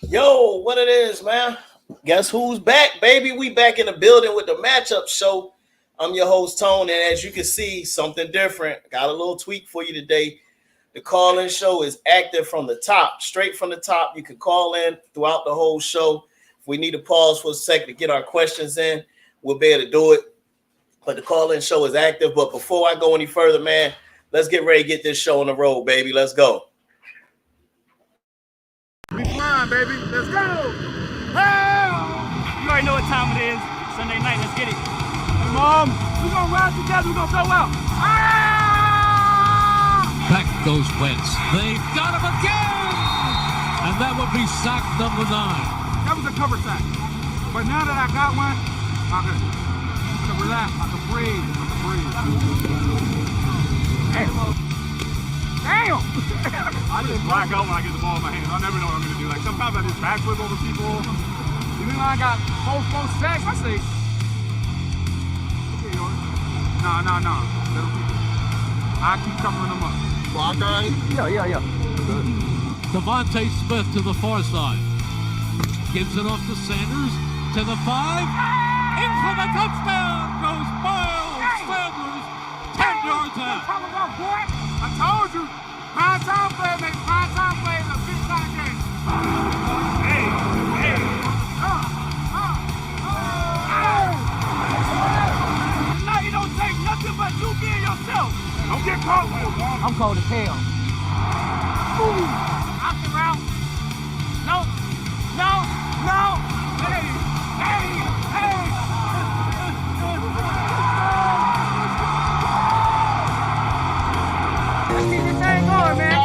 Yo, what it is, man? Guess who's back, baby? We back in the building with the matchup show. I'm your host, Tone, and as you can see, something different. Got a little tweak for you today. The call-in show is active from the top, straight from the top. You can call in throughout the whole show. If we need to pause for a second to get our questions in, we'll be able to do it. But the call-in show is active. But before I go any further, man, let's get ready to get this show on the road, baby. Let's go. We flying, baby. Let's go. Hey! You already know what time it is. Sunday night. Let's get it. Hey, Mom, we're going to ride together. We're going to go out. Back goes Wentz. They've got him again! And that would be sack number 9. That was a cover sack. But now that I got one, I can relax. I can breathe. Damn! I just black out when I get the ball in my hands. I never know what I'm going to do. Like, sometimes I just backflip over people. Even though I got four sacks, I say, okay, yours. No. I keep covering them up. Block guy? Yeah. Devonta Smith to the far side. Gives it off to Sanders. To the 5. In for the touchdown goes Miles Sanders. 10 yards out. I told you, prime time play makes prime time play a big time game. Hey. Now you don't take nothing but you being yourself. Don't get caught with it, bro. I'm cold as hell. Option route. No. Hey. Let's keep this thing going, man.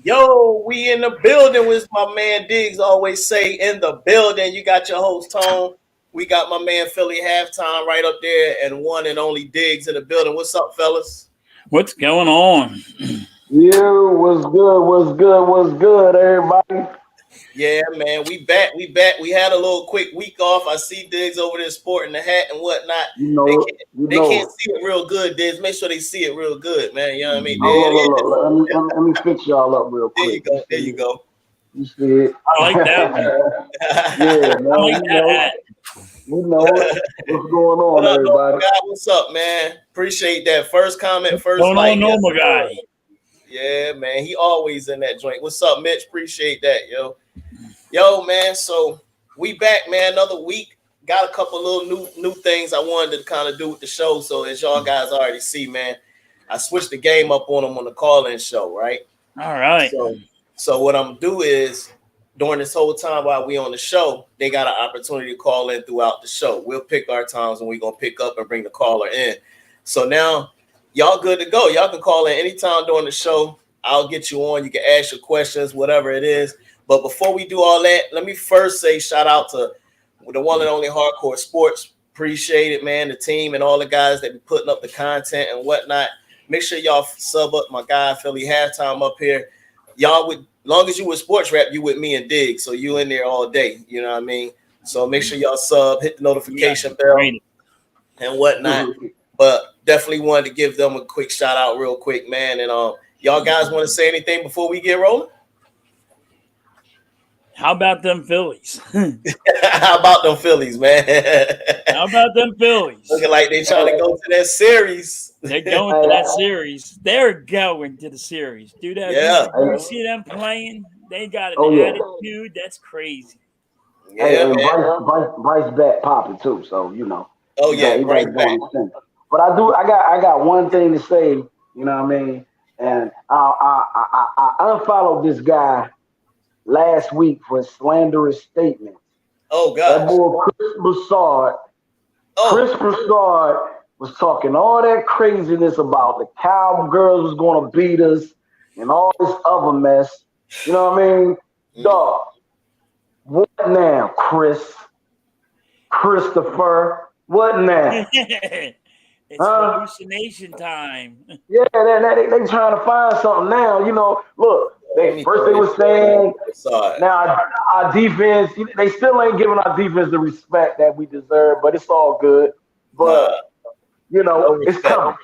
Yo, we in the building, with my man Diggs always say, in the building. You got your host, Tone. We got my man Philly Halftime right up there, and one and only Diggs in the building. What's up, fellas? What's going on? Yeah, what's good, everybody? Yeah, man, we back. We had a little quick week off. I see Diggs over there sporting the hat and whatnot. They can't see it real good, Diggs. Make sure they see it real good, man. You know what I mean? Let me fix y'all up real quick. There you go. You see it? I like that one. Yeah, man. I like that. We know it. What's going on, What up, everybody? guy? What's up, man? Appreciate that. First comment, first Going like. on, normal guy. Yeah, man. He always in that joint. What's up, Mitch? Appreciate that, yo, man. So we back, man. Another week. Got a couple little new things I wanted to kind of do with the show. So as y'all guys already see, man, I switched the game up on them on the call-in show, right? All right. So what I'm do is during this whole time while we on the show, they got an opportunity to call in throughout the show. We'll pick our times and we're gonna pick up and bring the caller in. So now y'all good to go. Y'all can call in anytime during the show. I'll get you on. You can ask your questions, whatever it is. But before we do all that, let me first say shout out to the one and only Hardcore Sportz. Appreciate it, man. The team and all the guys that be putting up the content and whatnot. Make sure y'all sub up my guy Philly Halftime up here. Y'all would, long as you with Sports Rap, you with me and Diggs. So you in there all day. You know what I mean? So make sure y'all sub, hit the notification bell and whatnot. But definitely wanted to give them a quick shout out real quick, man. And y'all guys want to say anything before we get rolling? How about them Phillies? How about them Phillies, man? How about them Phillies? Looking like they trying to go to that series. They're going to that series. They're going to the series. Dude, Yeah. you see them playing? They got an Oh yeah. attitude that's crazy. Hey, Yeah, and man. Bryce back popping too. So Oh he got yeah, right back. going thing. But I got one thing to say. You know what I mean? And I unfollowed this guy last week for slanderous statements. Oh That gosh. boy Chris Oh, Broussard was talking all that craziness about the cowgirls was gonna beat us and all this other mess. You know what I mean? Dog, what now, Christopher? What now? It's Huh? hallucination time. Yeah, they trying to find something now. Look, let they me first throw they this were saying aside. now our defense, they still ain't giving our defense the respect that we deserve, but it's all good. Nah, But no it's respect. coming.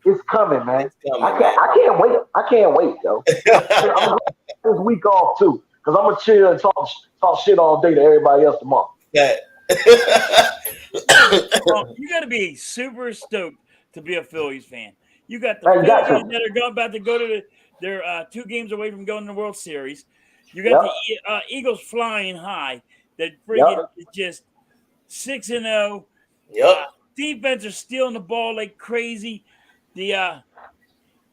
It's coming, man. It's coming, man. I can't wait. I can't wait, yo. I'm gonna take this week off too, because I'm gonna chill and talk shit all day to everybody else tomorrow. That. You got to be super stoked to be a Phillies fan. You got the Hey, you got Phillies to. that are about to go to they're 2 games away from going to the World Series. You got Yep. the Eagles flying high. That friggin' Yep. just 6-0. Yep. Defense are stealing the ball like crazy. The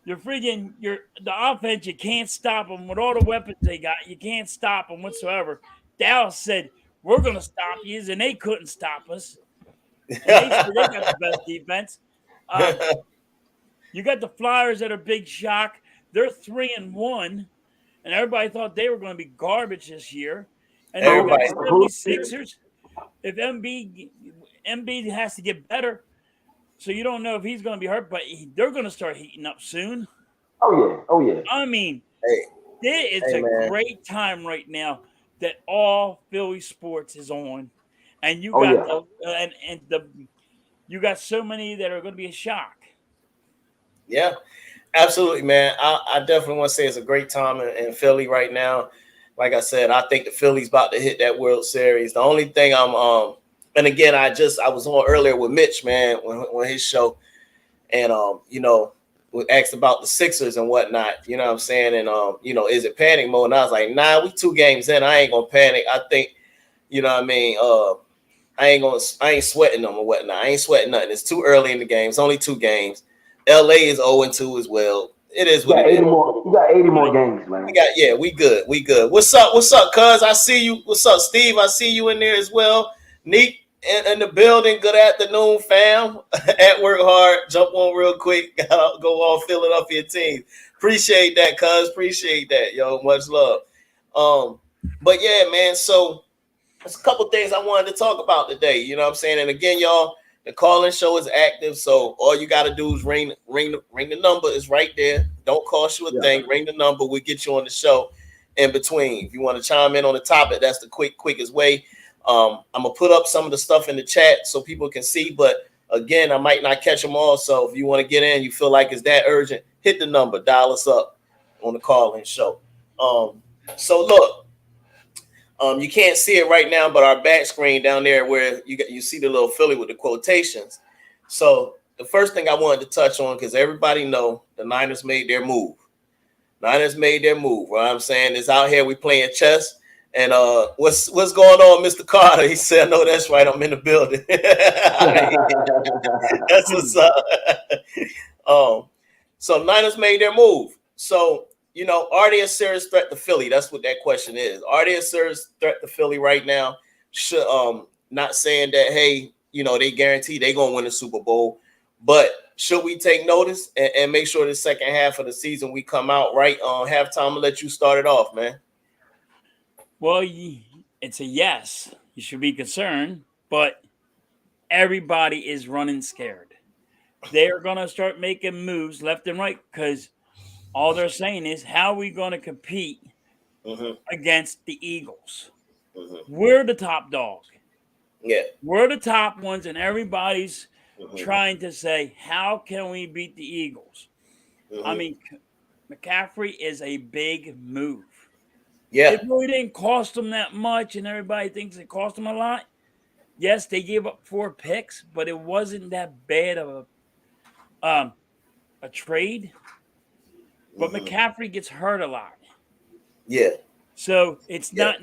the offense, you can't stop them with all the weapons they got. You can't stop them whatsoever. Dallas said we're going to stop you, and they couldn't stop us. And they said they got the best defense. You got the Flyers that are big shock. They're 3-1, and everybody thought they were going to be garbage this year. And then you got Everybody. the 76ers. If Embiid has to get better, so you don't know if he's going to be hurt, but they're going to start heating up soon. Oh yeah. Oh yeah. I mean, Hey, it's hey, a man. great time right now that all Philly sports is on, and you Oh got yeah. you got so many that are going to be a shock. Yeah, absolutely, man. I definitely want to say it's a great time in Philly right now. Like I said, I think the Philly's about to hit that World Series. The only thing and again, I was on earlier with Mitch, man, on his show, and we asked about the Sixers and whatnot. You know what I'm saying? And is it panic mode? And I was like, nah, we 2 games in. I ain't gonna panic. I think, you know what I mean. I ain't sweating them or whatnot. I ain't sweating nothing. It's too early in the game. It's only 2 games. LA is 0-2 as well. It is what it is. You got 80 more games, man. We good. We good. What's up, cuz? I see you. What's up, Steve? I see you in there as well. Neat in the building. Good afternoon, fam. At work hard. Jump on real quick. Gotta go on filling up your team. Appreciate that, cuz. Appreciate that, yo. Much love. But yeah, man. So there's a couple things I wanted to talk about today. You know what I'm saying? And again, y'all, the call-in show is active, so all you got to do is ring the number. Is right there. Don't cost you a thing. Ring the number. We'll get you on the show in between. If you want to chime in on the topic, that's the quickest way. I'm going to put up some of the stuff in the chat so people can see, but again, I might not catch them all, so if you want to get in, you feel like it's that urgent, hit the number. Dial us up on the call-in show. So look. You can't see it right now, but our back screen down there where you see the little Philly with the quotations. So the first thing I wanted to touch on, because everybody know the Niners made their move. Niners made their move. What I'm saying is out here we playing chess. And what's going on, Mr. Carter? He said, "No, that's right. I'm in the building." That's what's up. So Niners made their move. So are they a serious threat to Philly? That's what that question is. Are they a serious threat to Philly right now? Should, not saying that, hey, they guarantee they're going to win the Super Bowl, but should we take notice and make sure the second half of the season we come out right on halftime? And let you start it off, man. Well, it's a yes. You should be concerned, but everybody is running scared. They're going to start making moves left and right because all they're saying is, how are we going to compete against the Eagles? We're the top dog. Yeah. We're the top ones, and everybody's trying to say, how can we beat the Eagles? I mean, McCaffrey is a big move. Yeah. It really didn't cost them that much, and everybody thinks it cost them a lot. Yes, they gave up 4 picks, but it wasn't that bad of a trade. But McCaffrey gets hurt a lot. Yeah. So it's not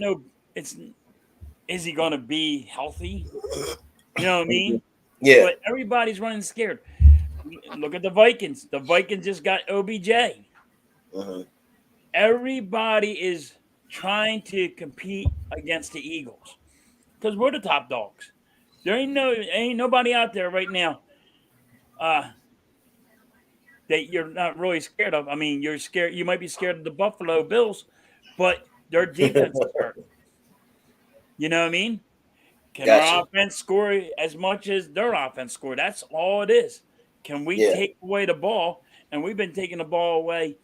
it's is he going to be healthy? You know what I mean? Yeah. But everybody's running scared. Look at the Vikings. The Vikings just got OBJ. Mhm. Everybody is trying to compete against the Eagles because we're the top dogs. There ain't nobody out there right now that you're not really scared of. I mean, you're scared. You might be scared of the Buffalo Bills, but their defense is hurt. You know what I mean? Can our Gotcha. offense score as much as their offense score? That's all it is. Can we Yeah. take away the ball? And we've been taking the ball away.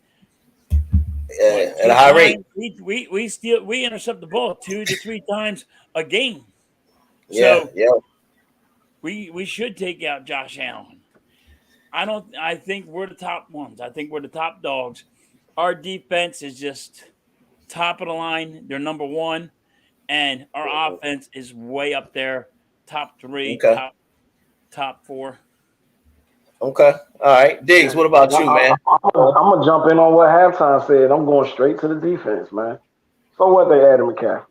At a 2 high rate. times? We intercept the ball 2 to 3 times a game. Yeah. So Yeah. we should take out Josh Allen. I think we're the top ones. I think we're the top dogs. Our defense is just top of the line. They're number 1. And our offense is way up there. Top 3, Okay. top 4. Okay. All right. Diggs, what about you, man? I'm gonna jump in on what halftime said. I'm going straight to the defense, man. So what they added McCaffrey?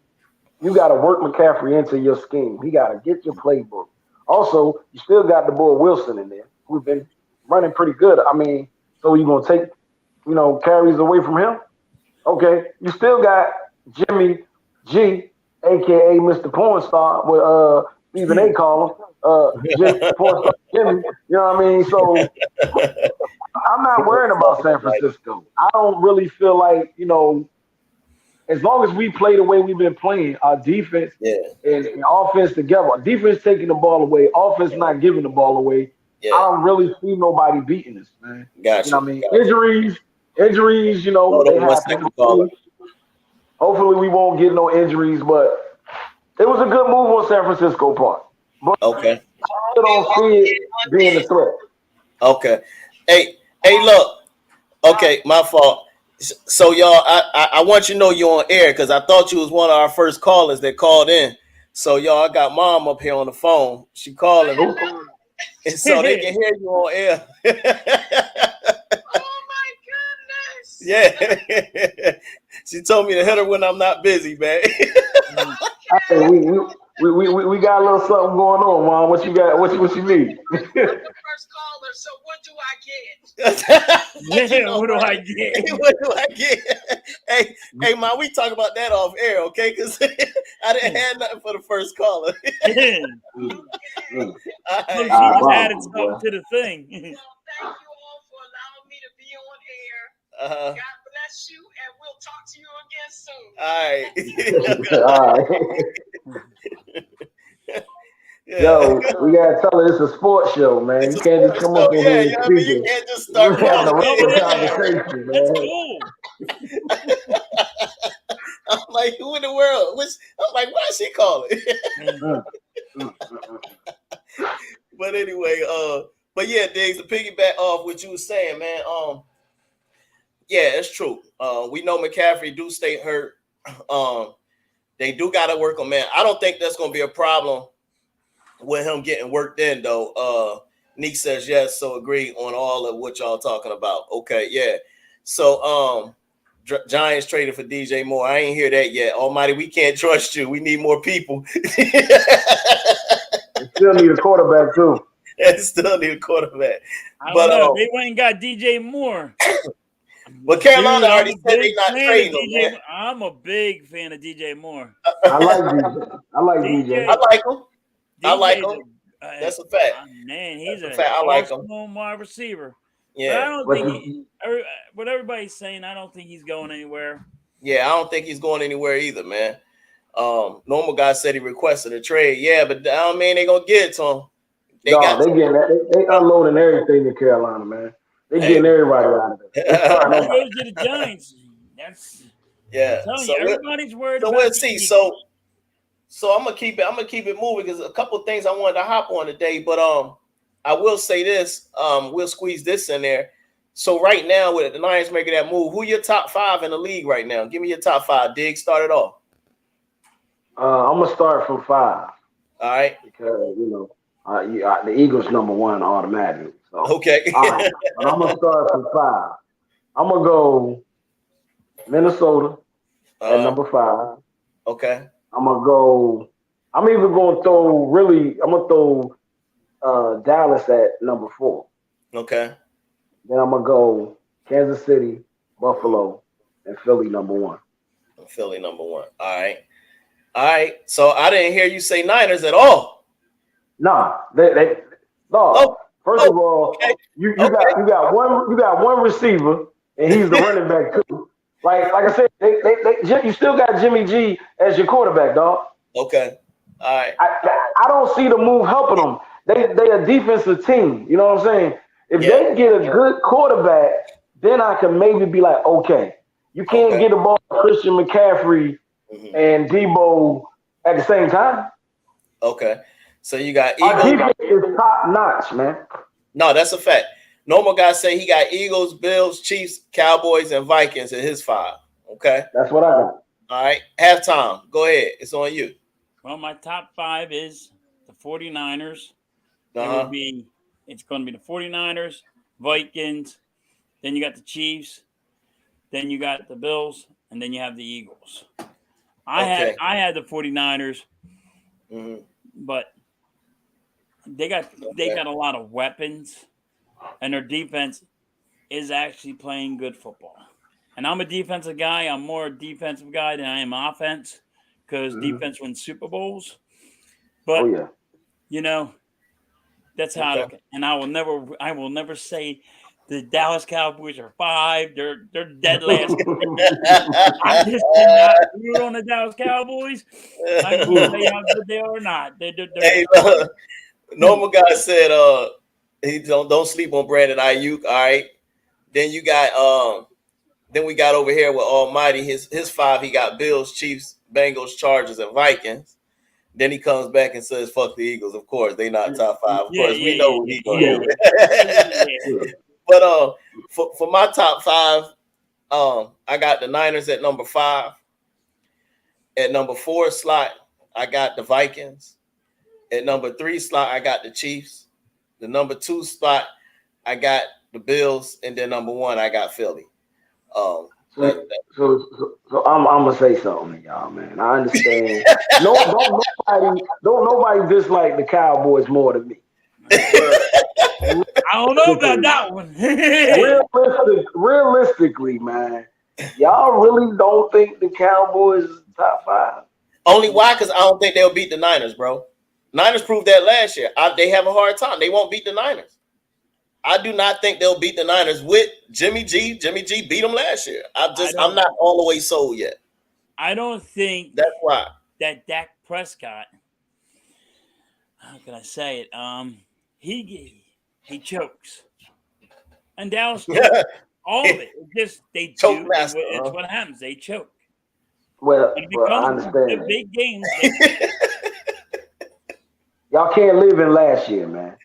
You got to work McCaffrey into your scheme. He got to get your playbook. Also, you still got the boy Wilson in there, who's been running pretty good. I mean, so you gonna take, carries away from him? Okay, you still got Jimmy G, aka Mr. Porn Star, what Stephen A. call him, Jimmy Porn Star Jimmy. You know what I mean? So I'm not worried about San Francisco. I don't really feel like, as long as we play the way we've been playing, our defense and offense together, defense taking the ball away, offense not giving the ball away, I don't really see nobody beating us, man. Gotcha. You know what I mean? Injuries, they happen. Hopefully we won't get no injuries, but it was a good move on San Francisco part. But okay. I don't see it being a threat. Okay. Hey, look. Okay, my fault. So y'all, I want you to know you're on air because I thought you was one of our first callers that called in. So y'all, I got Mom up here on the phone. She calling, and so they can hear you on air. Oh my goodness! Yeah, she told me to hit her when I'm not busy, man. Hey, we got a little something going on, Mom. What you got? What you need? I'm the first caller, so what do I get? What do I get? What do I get? Hey, Mom, we talk about that off air, okay? Because I didn't have nothing for the first caller. She just added something to the thing. Well, thank you all for allowing me to be on air. God bless you, and we'll talk to you again soon. All right. All right. Yo, we gotta tell her it's a sports show, man. You can't just come up in here and speak. You can't just start having a calling regular in. conversation, That's man. cool. I'm like, who in the world? I'm like, why is she calling? But anyway, but yeah, Diggs, to piggyback off what you were saying, man. Yeah, it's true. We know McCaffrey do stay hurt. They do got to work on, man. I don't think that's going to be a problem with him getting worked in, though. Neek says yes, so agree on all of what y'all talking about. Okay, yeah. So, Giants traded for DJ Moore. I ain't hear that yet. Almighty, we can't trust you. We need more people. Still need a quarterback too. Still need a quarterback. I don't know. They went and got DJ Moore. But Carolina already said they're not trading him. I'm a big fan of DJ Moore. I like DJ. I like DJ. I like him. I like him. That's a fact. Man, he's a fact. I like him. Wide receiver. Yeah. But I don't think what everybody's saying, I don't think he's going anywhere. Yeah, I don't think he's going anywhere either, man. Normal guy said he requested a trade. Yeah, but I don't mean they're gonna get it to him. They unloading everything in Carolina, man. They getting everybody out of it. Let's go to the Giants. So everybody's worried. So about we'll see. So I'm gonna keep it moving because a couple of things I wanted to hop on today, but I will say this. We'll squeeze this in there. So right now, with the Lions making that move, who your top 5 in the league right now? Give me your top 5. Diggs, start it off. I'm gonna start from 5. All right. Because the Eagles #1 automatically. So, okay. All right. But I'm gonna start from 5. I'm gonna go Minnesota. at number 5. Okay. I'm even going to throw Dallas at number 4. Okay. Then I'm going to go Kansas City, Buffalo, and Philly number 1. Philly number 1. All right. So I didn't hear you say Niners at all. No. First of all, okay. you got one receiver, and he's the running back too. Like I said, you still got Jimmy G as your quarterback, dog. Okay. All right. I don't see the move helping them. They a defensive team. You know what I'm saying? If they get a good quarterback, then I can maybe be like, okay, you can't get the ball to Christian McCaffrey and Debo at the same time. Okay. So you got Eagles. Our defense is top notch, man. No, that's a fact. Normal guy say he got Eagles, Bills, Chiefs, Cowboys, and Vikings in his 5. Okay. That's what I got. All right. Halftime. Go ahead. It's on you. Well, my top 5 is the 49ers. It's going to be the 49ers, Vikings. Then you got the Chiefs. Then you got the Bills. And then you have the Eagles. I had the 49ers. But they got a lot of weapons. And their defense is actually playing good football. And I'm a defensive guy. I'm more a defensive guy than I am offense because defense wins Super Bowls. But, that's how I look at it. And I will never say the Dallas Cowboys are 5. They're dead last. I just did not root on the Dallas Cowboys. I can say how good they are or not. Hey, Normal guy said he don't sleep on Brandon Ayuk. All right. Then you got then we got over here with Almighty. His 5, he got Bills, Chiefs, Bengals, Chargers, and Vikings. Then he comes back and says, "Fuck the Eagles." Of course, they not top 5. Of course, we know what he's going to do. But for my top 5, I got the Niners at number 5. At number 4 slot, I got the Vikings. At number 3 slot, I got the Chiefs. The number 2 spot, I got the Bills, and then number 1, I got Philly. So I'm gonna say something to y'all, man. I understand. Don't nobody dislike the Cowboys more than me. I don't know about that one. Realistically, man, y'all really don't think the Cowboys is top 5? Only why? Because I don't think they'll beat the Niners, bro. Niners proved that last year. They have a hard time. They won't beat the Niners. I do not think they'll beat the Niners with Jimmy G. Jimmy G beat them last year. I'm not all the way sold yet. I don't think that's why that Dak Prescott. How can I say it? He chokes, and Dallas all of it. It's just they choke. It's what happens. They choke. Well, I understand. The big games. Y'all can't live in last year, man.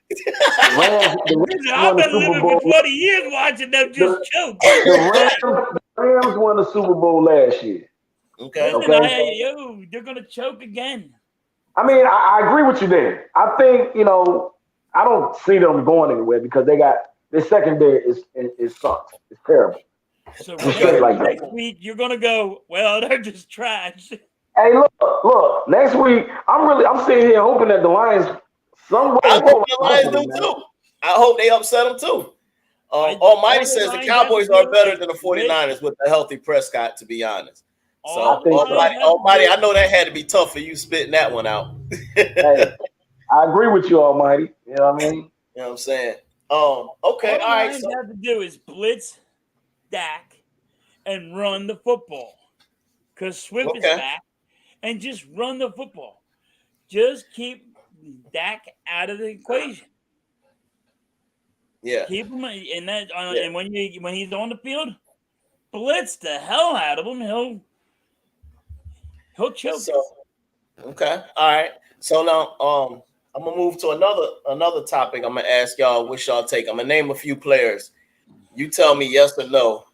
I've been living for 20 years watching them just choke. The Rams won the Super Bowl last year. Okay. They're going to choke again. I mean, I agree with you there. I think, I don't see them going anywhere because their secondary is sucks. It's terrible. So next week, you're going to go, well, they're just trash. Hey, look. Next week, I'm sitting here hoping that the Lions. I hope the Lions do too. I hope they upset them too. Almighty says the Cowboys are better than the 49ers with a healthy Prescott, to be honest. So Almighty, I know that had to be tough for you spitting that one out. Hey, I agree with you, Almighty. You know what I mean? You know what I'm saying? Okay, all right. All you have to do is blitz Dak and run the football. Because Swift is back. And just run the football. Just keep Dak out of the equation. Yeah. Keep him in that. And when he's on the field, blitz the hell out of him. He'll choke. Okay. All right. So now I'm gonna move to another topic. I'm gonna ask y'all what y'all take. I'm gonna name a few players. You tell me yes or no.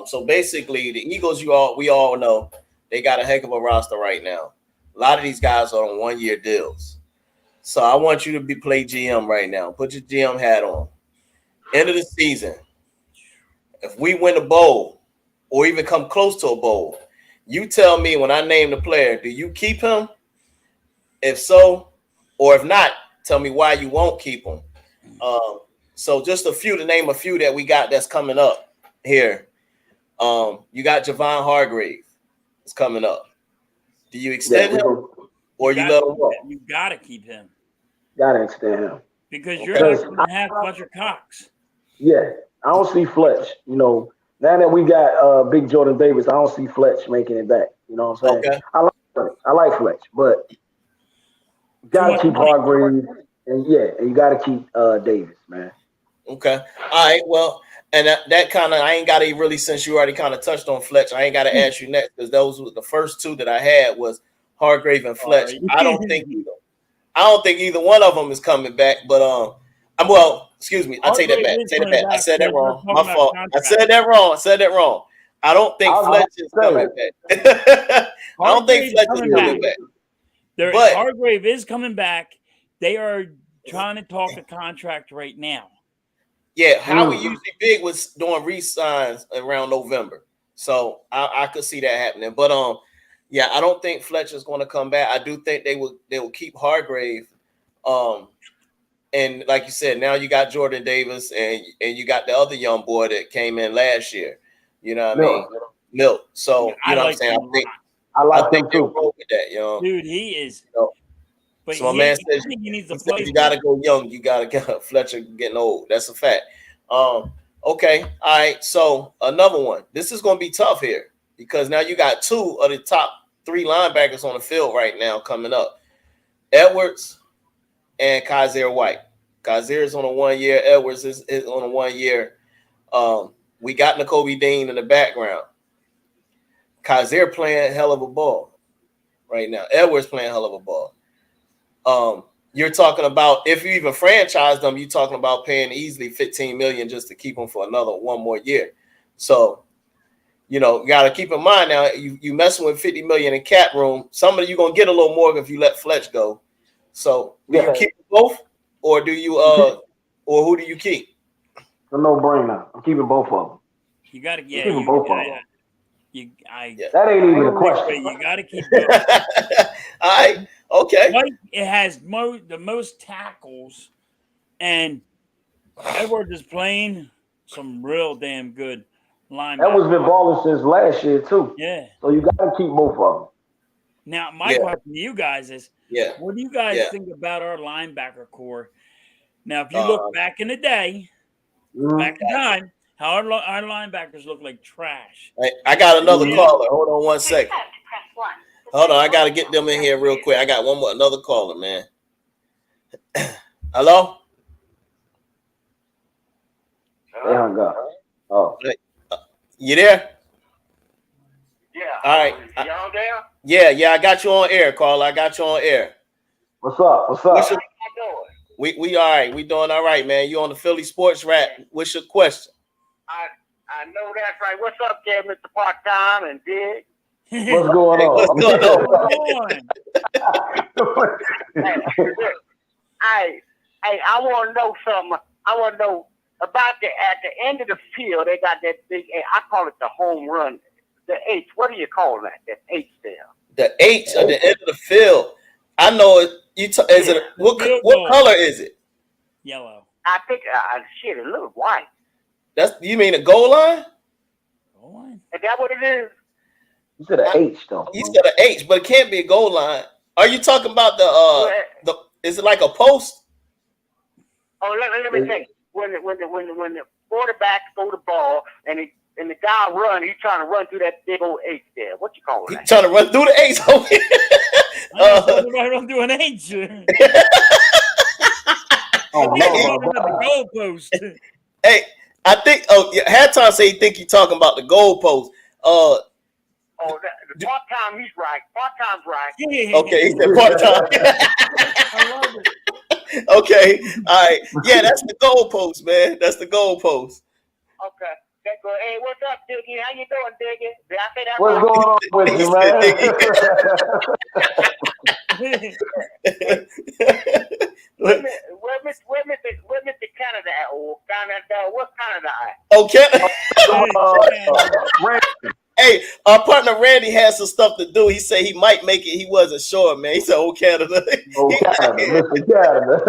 So basically, the Eagles, we all know. They got a heck of a roster right now. A lot of these guys are on 1-year deals. So I want you to play GM right now. Put your GM hat on. End of the season. If we win a bowl or even come close to a bowl, You tell me when I name the player, do you keep him? If so, or if not, tell me why you won't keep him. So just to name a few that we got that's coming up here. You got Javon Hargrave. It's coming up. Do you extend him or you let him walk? You got to keep him. Got to extend him. Because you're not going to have Fletcher Cox. Yeah, I don't see Fletch. You know, now that we got Big Jordan Davis, I don't see Fletch making it back. You know what I'm saying? Okay. I like Fletch, but you got to keep Hargrave. And you got to keep Davis, man. Okay. All right. Well, and that kind of, I ain't got to really, since you already kind of touched on Fletch, I ain't got to ask you next because those were the first two that I had was Hargrave and Fletch. I don't think either one of them is coming back, but excuse me. I take that back. I said that wrong. My fault. I said that wrong. I don't think Fletch is coming back. I don't think Fletch is coming back. But Hargrave is coming back. They are trying to talk a contract right now. Yeah, how we usually big was doing re-signs around November. So I could see that happening. But yeah, I don't think Fletcher's going to come back. I do think they will keep Hargrave. And like you said, now you got Jordan Davis and you got the other young boy that came in last year. You know what I mean? Milt. So you know what I'm saying? I think they'll roll with that, you know. Dude, he is. But so my man says you gotta go young. You gotta get Fletcher getting old. That's a fact. Okay. All right. So another one. This is gonna be tough here because now you got two of the top 3 linebackers on the field right now coming up. Edwards and Kaiser White. Kaiser is on a 1 year. Edwards is on a 1 year. We got Nakobe Dean in the background. Kaiser playing hell of a ball right now. Edwards playing hell of a ball. You're talking about if you even franchise them, you're talking about paying easily $15 million just to keep them for another 1 more year. So, you know, you got to keep in mind now, you messing with $50 million in cap room. Some of you gonna get a little more if you let Fletch go. So, do you keep both, or do you or who do you keep? It's a no-brainer. I'm keeping both of them. You got to keeping both of them. That ain't even a question. You got to keep both. All right. Okay. It has the most tackles, and Edwards is playing some real damn good linebackers. Edwards been balling since last year too. Yeah. So you got to keep both of them. Now, my question to you guys is, what do you guys think about our linebacker core? Now, if you look back in the day, back in time, how our linebackers look like trash. I got another caller. Hold on 1 second. Hold on, I got to get them in here real quick. I got another caller, man. Hello? They hung up. Oh. You there? Yeah. All right. Y'all there? Yeah, I got you on air, caller. I got you on air. What's up? We all right. We doing all right, man. You on the Philly Sports Rap. What's your question? I know that's right. What's up there, Mr. Part-Time and Big? What's going on? What's going on? I want to know something. I want to know about at the end of the field, they got that big, I call it the home run, the H. What do you call that? That H there. The H at the end of the field. I know it. Is it what color is it? Yellow. I think it looks white. You mean a goal line? Goal line? Is that what it is? You said an H though. You said an H, but it can't be a goal line. Are you talking about the is it like a post? Oh, let me think. When the quarterback throw the ball and the guy run, he's trying to run through that big old H there. What you call that? He's trying to run through the H. I don't do an H. The goalpost. Hey, I think. Halftime say he think you talking about the goalpost. The part-time, he's right. Part-time's right. Okay, he said part-time. I love it. Okay, all right. Yeah, that's the goalpost, man. That's the goalpost. Okay. That's good. Hey, what's up, Diggy? How you doing, Diggy? Did I say that? What's going on with you, man? Where Mr. Canada at? Oh, Canada. What's Canada at? Okay. Hey, our partner Randy has some stuff to do. He said he might make it. He wasn't sure, man. He said, "Oh, Canada." Oh, Canada, Mr. Canada.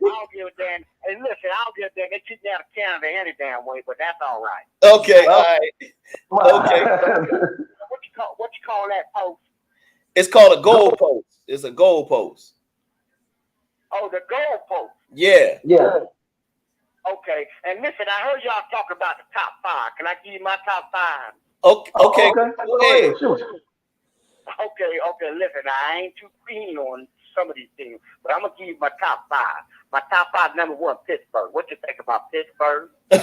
I don't give a damn. Hey, listen, I don't give a damn. They kicked me out of Canada any damn way, but that's all right. Okay, all right. Okay. What you call that post? It's called a goal post. It's a goal post. Oh, the goal post. Yeah. Yeah. Okay. And listen, I heard y'all talking about the top 5. Can I give you my top 5? Okay. Okay. Okay. Go ahead. Shoot. Okay. Listen, I ain't too keen on some of these things, but I'm gonna give you my top 5. My top 5, number 1, Pittsburgh. What you think about Pittsburgh? I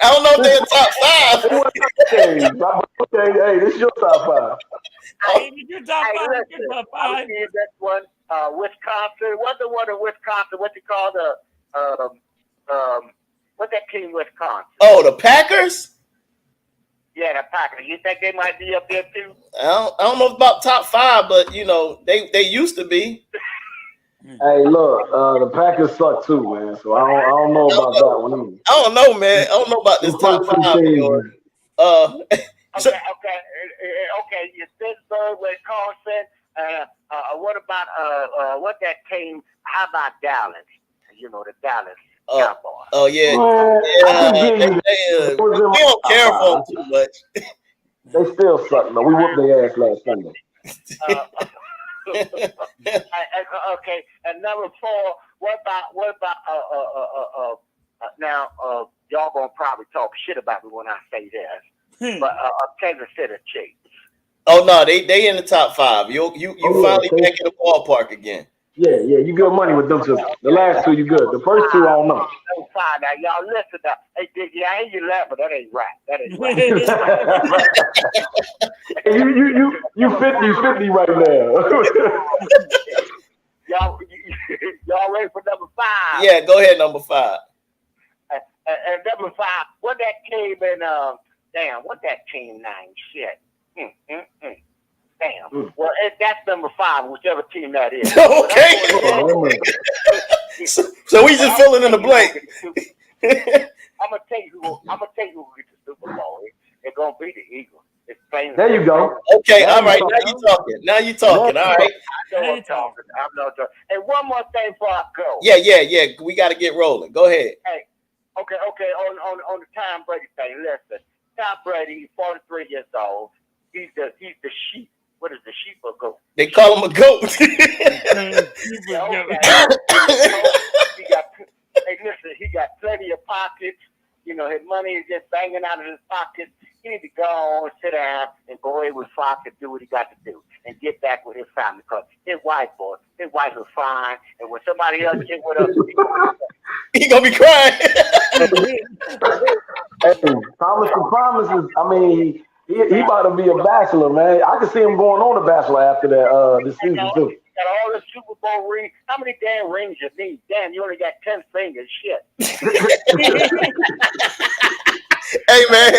don't know if they're top 5. Hey, this is your top 5. Hey, your top 5. Listen, Your top I'm 5. seeing that one. Wisconsin. What's the one in Wisconsin? What you call the what's that team, Wisconsin? Oh, the Packers. Yeah, the Packers. You think they might be up there too? I don't know about top 5, but you know they used to be. Hey, look, the Packers suck too, man. So I don't know about that one either. I don't know, man. I don't know about this top 5. Okay. You Pittsburgh, Wisconsin. What about what that team? How about Dallas? You know, the Dallas Cowboys. Oh yeah. We don't care for them too much. They still suck though. We whooped their ass last Sunday. Okay, and number 4. What about now? Y'all gonna probably talk shit about me when I say this, but Kansas City Chiefs. Oh no, they in the top 5. You finally back in the ballpark again. Yeah, you good money with them two. The last 2 you good. The first 2 I don't know. Fine. Now y'all listen. Hey, Diggy, I hear you laugh, but that ain't right. That ain't right. you 50-50 right now. y'all ready for number 5? Yeah, go ahead, number 5. And number 5, what that came in? Damn, what that team name? Shit. Damn. Well, that's number 5, whichever team that is. Okay. So we just filling in the blank. I'm gonna tell you who will get the Super Bowl. It's gonna be the Eagles. There you go. Okay, all right. Now you talking. All right. I'm talking. And one more thing before I go. Yeah. We got to get rolling. Go ahead. Hey, okay. On the Tom Brady thing, listen. Tom Brady, he's 43 years old. He's the sheep. What is the sheep or goat? They call him a goat. He got plenty of pockets. You know, his money is just banging out of his pockets. He needs to go on, sit down, and go away with Fox and do what he got to do and get back with his family. Because his wife is fine. And when somebody else get with us, he gonna be crying. Hey, Thomas the Promises. I mean, he about to be a bachelor, man. I can see him going on a bachelor after that this season too. Got all the Super Bowl rings. How many damn rings you need? Damn, you only got 10 fingers. Shit. Hey man,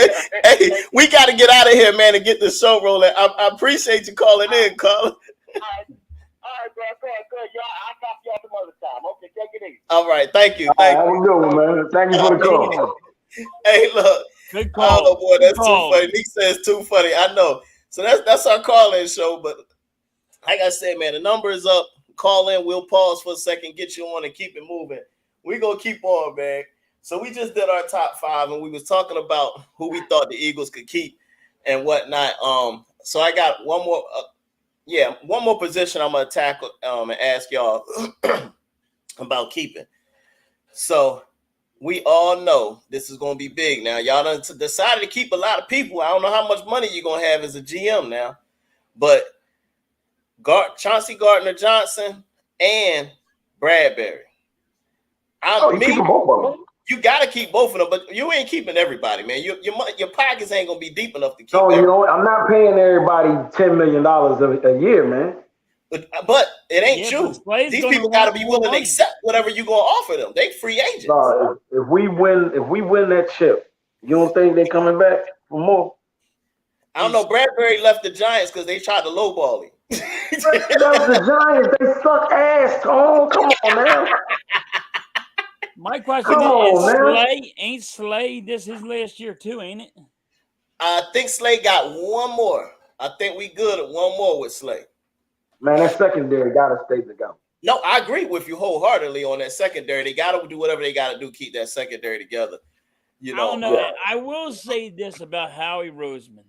we got to get out of here, man, and get the show rolling. I appreciate you calling in, Colin. All right, good. Y'all, I'll talk to y'all some other time. Okay, take it easy. All right, thank you. Have a good one, man. Thank you for the call. Hey, look. Good call. Oh boy, that's too funny. Nick says too funny. I know. So that's our call-in show. But like I said, man, the number is up. Call in. We'll pause for a second, get you on, and keep it moving. We're gonna keep on, man. So we just did our top 5, and we was talking about who we thought the Eagles could keep and whatnot. So I got one more position I'm gonna tackle and ask y'all about keeping. So we all know this is gonna be big now. Y'all done decided to keep a lot of people. I don't know how much money you're gonna have as a GM now, but Chauncey Gardner-Johnson and Bradbury. You got to keep both of them, but you ain't keeping everybody, man. Your pockets ain't gonna be deep enough to keep. No, I'm not paying everybody $10 million a year, man. But it ain't you. These people got to be willing to accept whatever you're gonna offer them. They free agents. No, if we win that chip, you don't think they're coming back for more? I don't know. Bradbury left the Giants because they tried to lowball him. That's the Giants. They suck ass, Tom. Come on, man. My question Come on, man. Ain't Slay this his last year too, ain't it? I think Slay got one more. I think we good at one more with Slay. Man, that secondary gotta stay together. No, I agree with you wholeheartedly on that secondary. They got to do whatever they got to do, keep that secondary together. You know, I don't know. I will say this about Howie Roseman.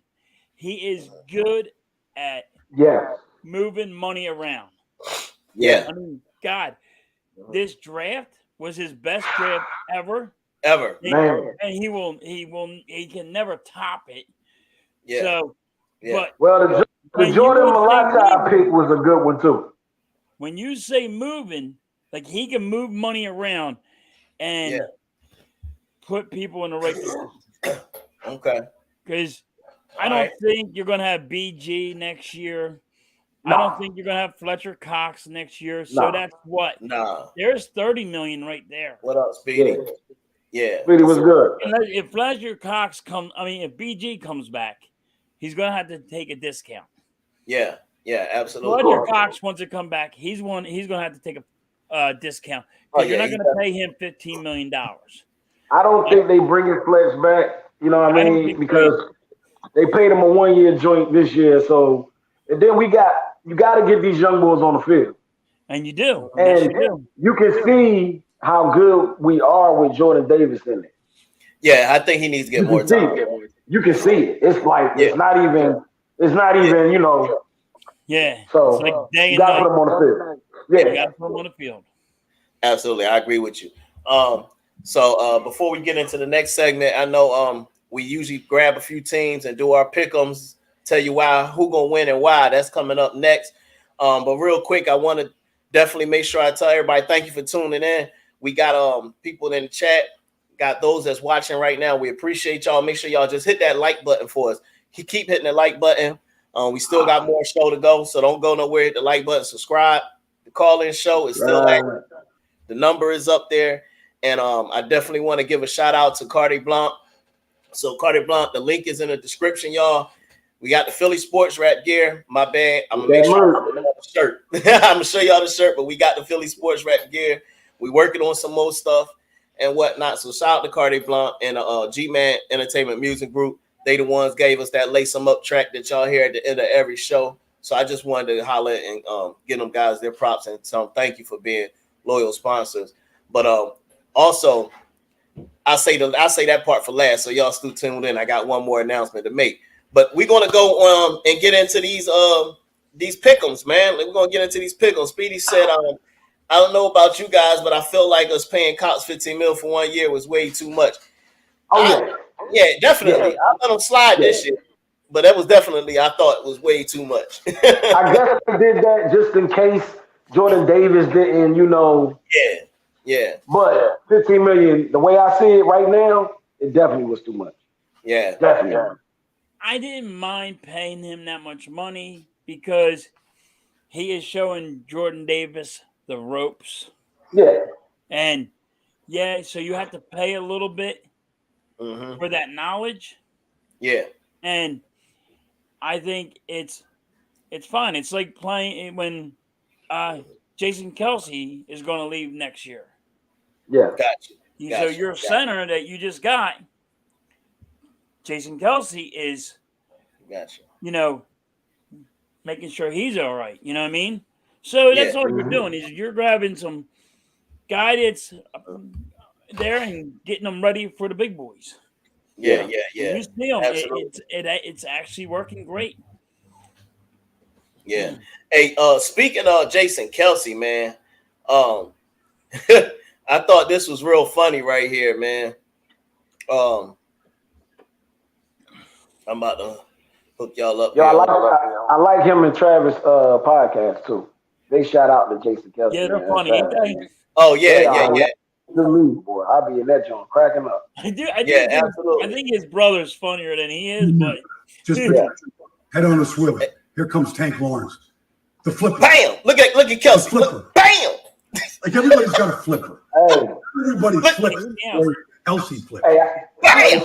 He is good at moving money around. Yeah. I mean, God, this draft was his best draft ever. Ever. And he can never top it. Yeah. So, but well, the Jordan Malachi pick was a good one too. When you say moving, like he can move money around and put people in the right position. Okay. Because I don't think you're going to have BG next year. No. I don't think you're going to have Fletcher Cox next year. So that's what? No. There's $30 million right there. What up, Speedy? Yeah. Speedy was good. If Fletcher Cox if BG comes back, he's going to have to take a discount. Yeah. Yeah, absolutely. Fletcher Cox wants to come back. He's going to have to take a discount. You're not going to pay him $15 million. I don't think they bring his Fletch back. You know what I mean? Because they paid him a 1-year joint this year. So, and then you got to get these young boys on the field. And you do. And yes, you do. You can see how good we are with Jordan Davis in it. Yeah, I think he needs to get more time. You can see it. It's like it's not even, you know. Yeah. So it's like day you got to put him on the field. Yeah. You got to put him on the field. Absolutely. I agree with you. So before we get into the next segment, I know we usually grab a few teams and do our pick'ems, tell you who gonna win and why. That's coming up next. But real quick, I want to definitely make sure I tell everybody thank you for tuning in. We got people in the chat, got those that's watching right now. We appreciate y'all. Make sure y'all just hit that like button for us. Keep hitting the like button. We still got more show to go, so don't go nowhere. Hit the like button, subscribe. The call-in show is still active. The number is up there. And I definitely want to give a shout out to Cardi Blanc. So Cardi Blanc, the link is in the description, y'all. We got the Philly Sports Rap gear. My bad. I'm gonna make sure I'm the shirt. I'm gonna show y'all the shirt, but we got the Philly Sports Rap gear. We working on some more stuff and whatnot. So shout out to Cardi Blanc and G-Man Entertainment Music Group. They the ones gave us that Lace 'em Up track that y'all hear at the end of every show. So I just wanted to holler and give them guys their props and tell them thank you for being loyal sponsors. But also, I say that part for last, so y'all still tuned in. I got one more announcement to make. But we're gonna go and get into these pick'ems, man. We're gonna get into these pick'ems. Speedy said, I don't know about you guys, but I feel like us paying Cox $15 million for 1 year was way too much. Yeah, definitely. I let them slide this shit, but that was definitely I thought it was way too much. I guess they did that just in case Jordan Davis didn't, you know. Yeah. But $15 million, the way I see it right now, it definitely was too much. Yeah, definitely. I didn't mind paying him that much money because he is showing Jordan Davis the ropes. Yeah. And so you have to pay a little bit for that knowledge. Yeah. And I think it's fine. It's like playing when Jason Kelsey is going to leave next year. Yeah. Gotcha. So your center that you just got, Jason Kelsey, is, you know, making sure he's all right. You know what I mean? So that's all you're doing is you're grabbing some guy that's there and getting them ready for the big boys. Yeah. You see them, it's actually working great. Yeah. Hey, speaking of Jason Kelsey, man, I thought this was real funny right here, man. I'm about to hook y'all up. Yeah, I like him and Travis podcast too. They shout out to Jason Kelsey. Yeah, they're funny, ain't they? Oh yeah. To me, boy, I'll be in that joint cracking up. Absolutely. I think his brother's funnier than he is, but just head on a swivel. Here comes Tank Lawrence. The flipper. Bam! Look at Kelsey. Flipper. Bam! Like everybody's got a flipper. Hey. Everybody flips. Kelsey flips. Hey, bam!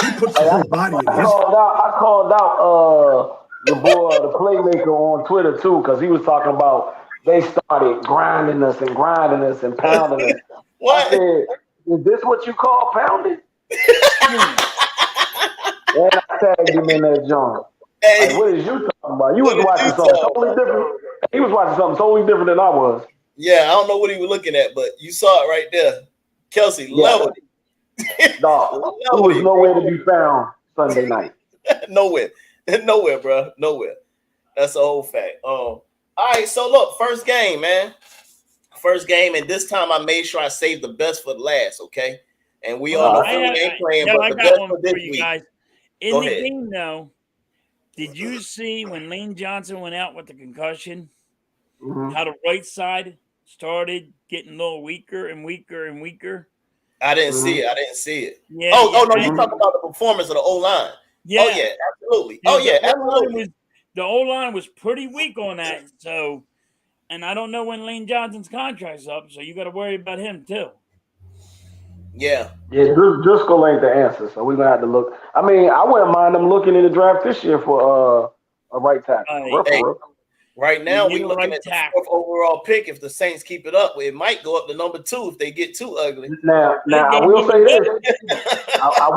He puts his whole body in his. I called out the boy, the playmaker on Twitter too, because he was talking about they started grinding us and pounding us. What? I said, is this what you call pounding? And I tagged him in that joint. Hey, Like, what is you talking about? You was what did watching you something talk totally about? different. He was watching something totally different than I was. Yeah, I don't know what he was looking at, but you saw it right there. Kelsey leveled it. Dog, he was nowhere to be found Sunday night. Nowhere, bro. Nowhere. That's the whole fact. All right, so look, first game, man. First game, and this time I made sure I saved the best for last, okay? And we all know we ain't playing, but the best for this week. Guys. In the game, though, did you see when Lane Johnson went out with the concussion, how the right side started getting a little weaker and weaker and weaker? I didn't see it. Yeah. No, you're talking about the performance of the O-line. Yeah. Oh, yeah, absolutely. Absolutely. The O-line was pretty weak on that. So, and I don't know when Lane Johnson's contract's up, so you got to worry about him too. Yeah. Yeah, Driscoll ain't the answer, so we're gonna have to look. I mean, I wouldn't mind them looking in the draft this year for a right tackle. Right now, we're looking at the 4th overall pick. If the Saints keep it up, it might go up to number 2 if they get too ugly. Now I will say this. I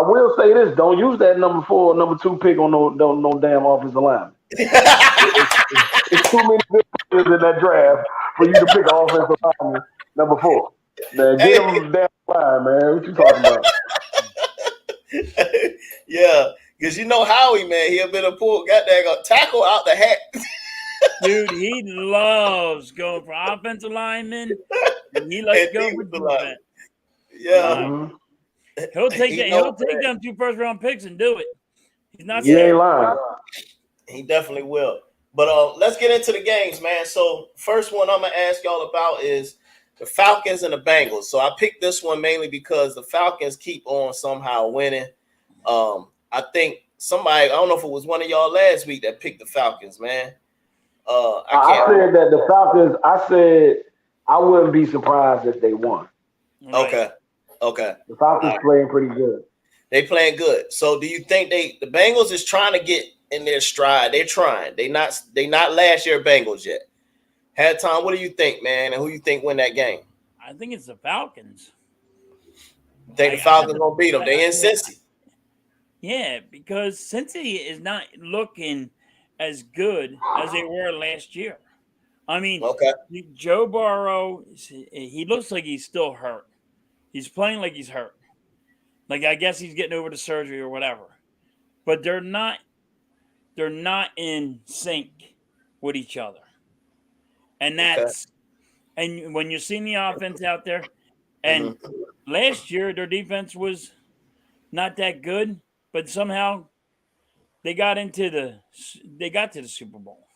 will say this. Don't use that number 4 or number 2 pick on no damn offensive line. It's too many good players in that draft for you to pick an offensive lineman number 4. Man, get him the damn line, man. What you talking about? Yeah, because you know Howie, man, he'll be a pull, goddamn tackle out the hat. Dude, he loves going for offensive linemen. And he likes going for defense. Yeah. He'll take them 2 first-round picks and do it. He's not He ain't lying. He definitely will. But let's get into the games, man. So first one I'm going to ask y'all about is the Falcons and the Bengals. So I picked this one mainly because the Falcons keep on somehow winning. I think I don't know if it was one of y'all last week that picked the Falcons, man. I said that the Falcons, I said I wouldn't be surprised if they won. Okay. The Falcons playing pretty good. They playing good. So do you think the Bengals is trying to get in their stride? They're trying. They not last year Bengals yet. Tom, what do you think, man? And who you think win that game? I think it's the Falcons. Think the Falcons gonna beat them? They in Cincy. Yeah, because Cincy is not looking as good as they were last year. I mean, Joe Burrow, he looks like he's still hurt. He's playing like he's hurt. Like, I guess he's getting over the surgery or whatever. But they're not in sync with each other. And and when you're seeing the offense out there, and last year their defense was not that good, but somehow they got to the Super Bowl.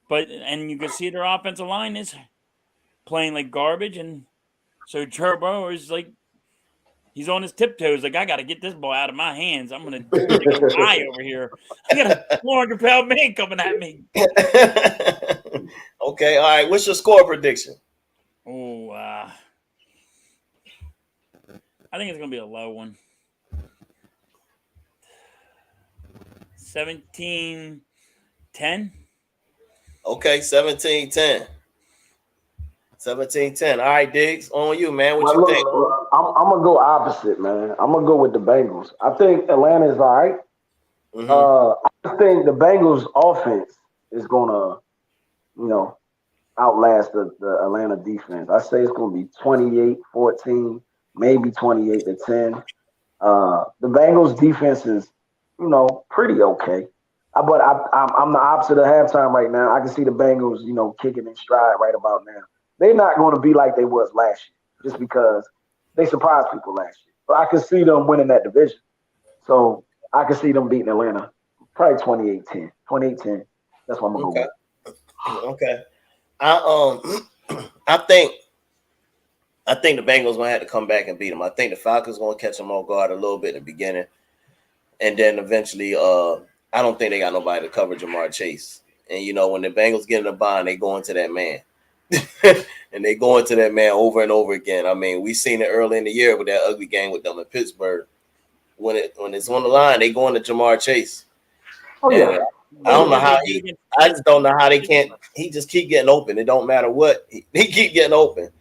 And you can see their offensive line is playing like garbage, and so Turbo is like, he's on his tiptoes, like, I got to get this ball out of my hands. I'm gonna die over here. I got a 400-pound man coming at me. Okay, all right. What's your score prediction? Oh, I think it's gonna be a low one. 17-10. Okay, 17-10. 17-10. All right, Diggs, on you, man. What you think? I'm gonna go opposite, man. I'm gonna go with the Bengals. I think Atlanta is all right. I think the Bengals offense is gonna, outlast the Atlanta defense. I say it's gonna be 28-14, maybe 28-10. The Bengals defense is, pretty okay. But I'm the opposite of halftime right now. I can see the Bengals, kicking in stride right about now. They're not going to be like they was last year, just because they surprised people last year. But I can see them winning that division. So I can see them beating Atlanta, probably 28-10. 28-10. That's what I'm going to go with. Okay. I think the Bengals going to have to come back and beat them. I think the Falcons going to catch them off guard a little bit in the beginning. And then eventually, I don't think they got nobody to cover Jamar Chase. And, when the Bengals get in the bind, they go into that man. And they go into that man over and over again. I mean, we seen it early in the year with that ugly game with them in Pittsburgh. When it's on the line, they go into Jamar Chase. Oh, yeah. I don't know how I just don't know how they can't. He just keep getting open. It don't matter what. He keep getting open.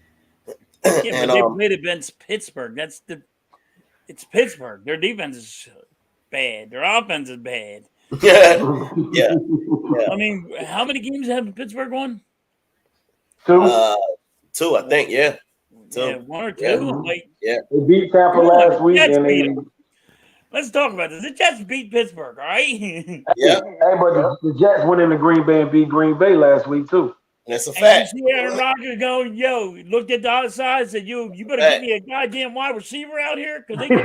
Yeah, but they played against Pittsburgh. It's Pittsburgh. Their defense is bad. Their offense is bad. yeah. I mean, how many games have Pittsburgh won? 2. 2, I think. Yeah. 2. Yeah, 1 or 2. Yeah. Like, Yeah. They beat Tampa last week, and let's talk about this. The Jets beat Pittsburgh, all right? Yeah. Hey, but the Jets went into Green Bay and beat Green Bay last week too. That's a And fact. you see Aaron Rodgers going, yo, looked at the other side and said, you better give me a goddamn wide receiver out here because they he's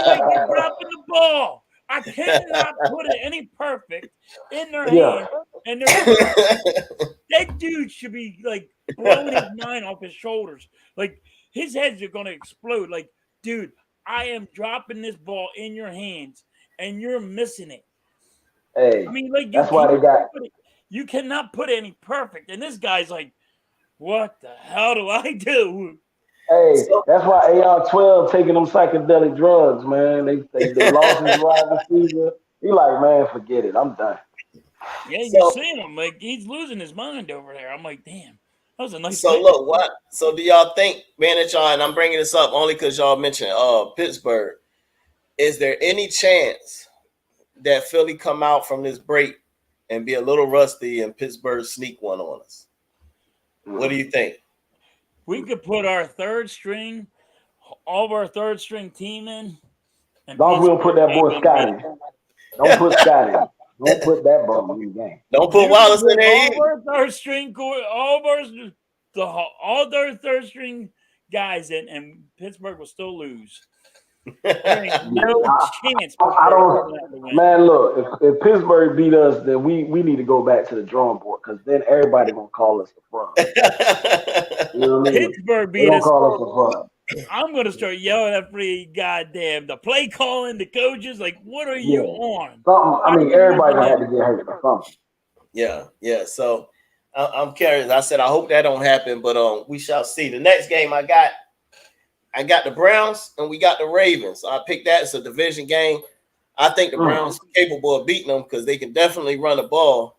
like, they're dropping the ball. I cannot put it any perfect in their hand. And that dude should be like blowing his mind off his shoulders. Like his heads are gonna explode. Like, dude, I am dropping this ball in your hands and you're missing it. Hey, I mean, like that's why they got. You cannot put any perfect. And this guy's like, what the hell do I do? Hey, that's why AR-12 taking them psychedelic drugs, man. They lost his wide receiver. He like, man, forget it. I'm done. Yeah, you see him. Like, he's losing his mind over there. I'm like, damn. That was a nice So play. look, what? So do y'all think, man, that y'all, and I'm bringing this up only because y'all mentioned Pittsburgh. Is there any chance that Philly come out from this break and be a little rusty and Pittsburgh sneak one on us? What do you think? We could put our third string, all of our third string team in. As long as we don't put that boy Scott in. Don't put Scott in. Don't put that bum in the game. Don't put Wallace in there. All our third string, all their third string guys in, and Pittsburgh will still lose. There ain't no chance. I don't. Man, look, if Pittsburgh beat us, then we need to go back to the drawing board because then everybody gonna call us the fraud. You know what I mean? Pittsburgh beat us. Call us the fraud. I'm gonna start yelling at the play calling, the coaches. Like, what are you on? I mean, everybody had to get hurt or something. Yeah. So I'm curious. I said I hope that don't happen, but we shall see. The next game I got the Browns and we got the Ravens. So I picked that. It's a division game. I think the Browns are capable of beating them because they can definitely run the ball.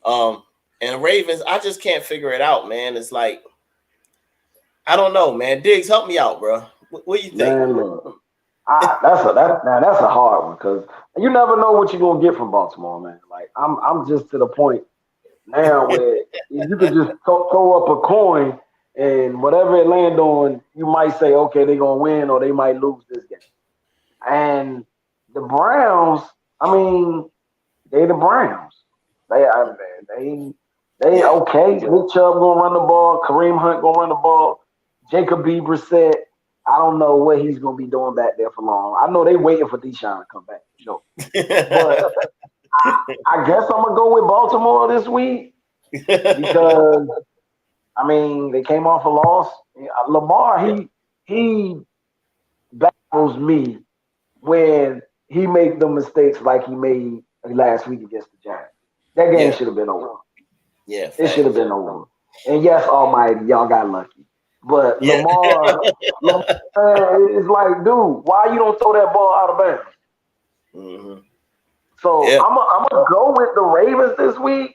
And Ravens, I just can't figure it out, man. It's like, I don't know, man. Diggs, help me out, bro. What do you think? Man, look, that's a hard one because you never know what you're gonna get from Baltimore, man. Like I'm just to the point now where you could just throw up a coin and whatever it land on, you might say, okay, they're gonna win or they might lose this game. And the Browns, I mean, they the Browns. They okay. Nick Chubb gonna run the ball. Kareem Hunt gonna run the ball. Jacob Brissett, I don't know what he's gonna be doing back there for long. I know they waiting for Deshaun to come back. Sure. But I guess I'm gonna go with Baltimore this week because I mean they came off a loss. Lamar, he baffles me when he make the mistakes like he made last week against the Giants. That game should have been over. Yeah, it should have been over. And yes, Almighty, y'all got lucky. But Lamar, it's like, dude, why you don't throw that ball out of bounds? Mm-hmm. So I'm gonna go with the Ravens this week,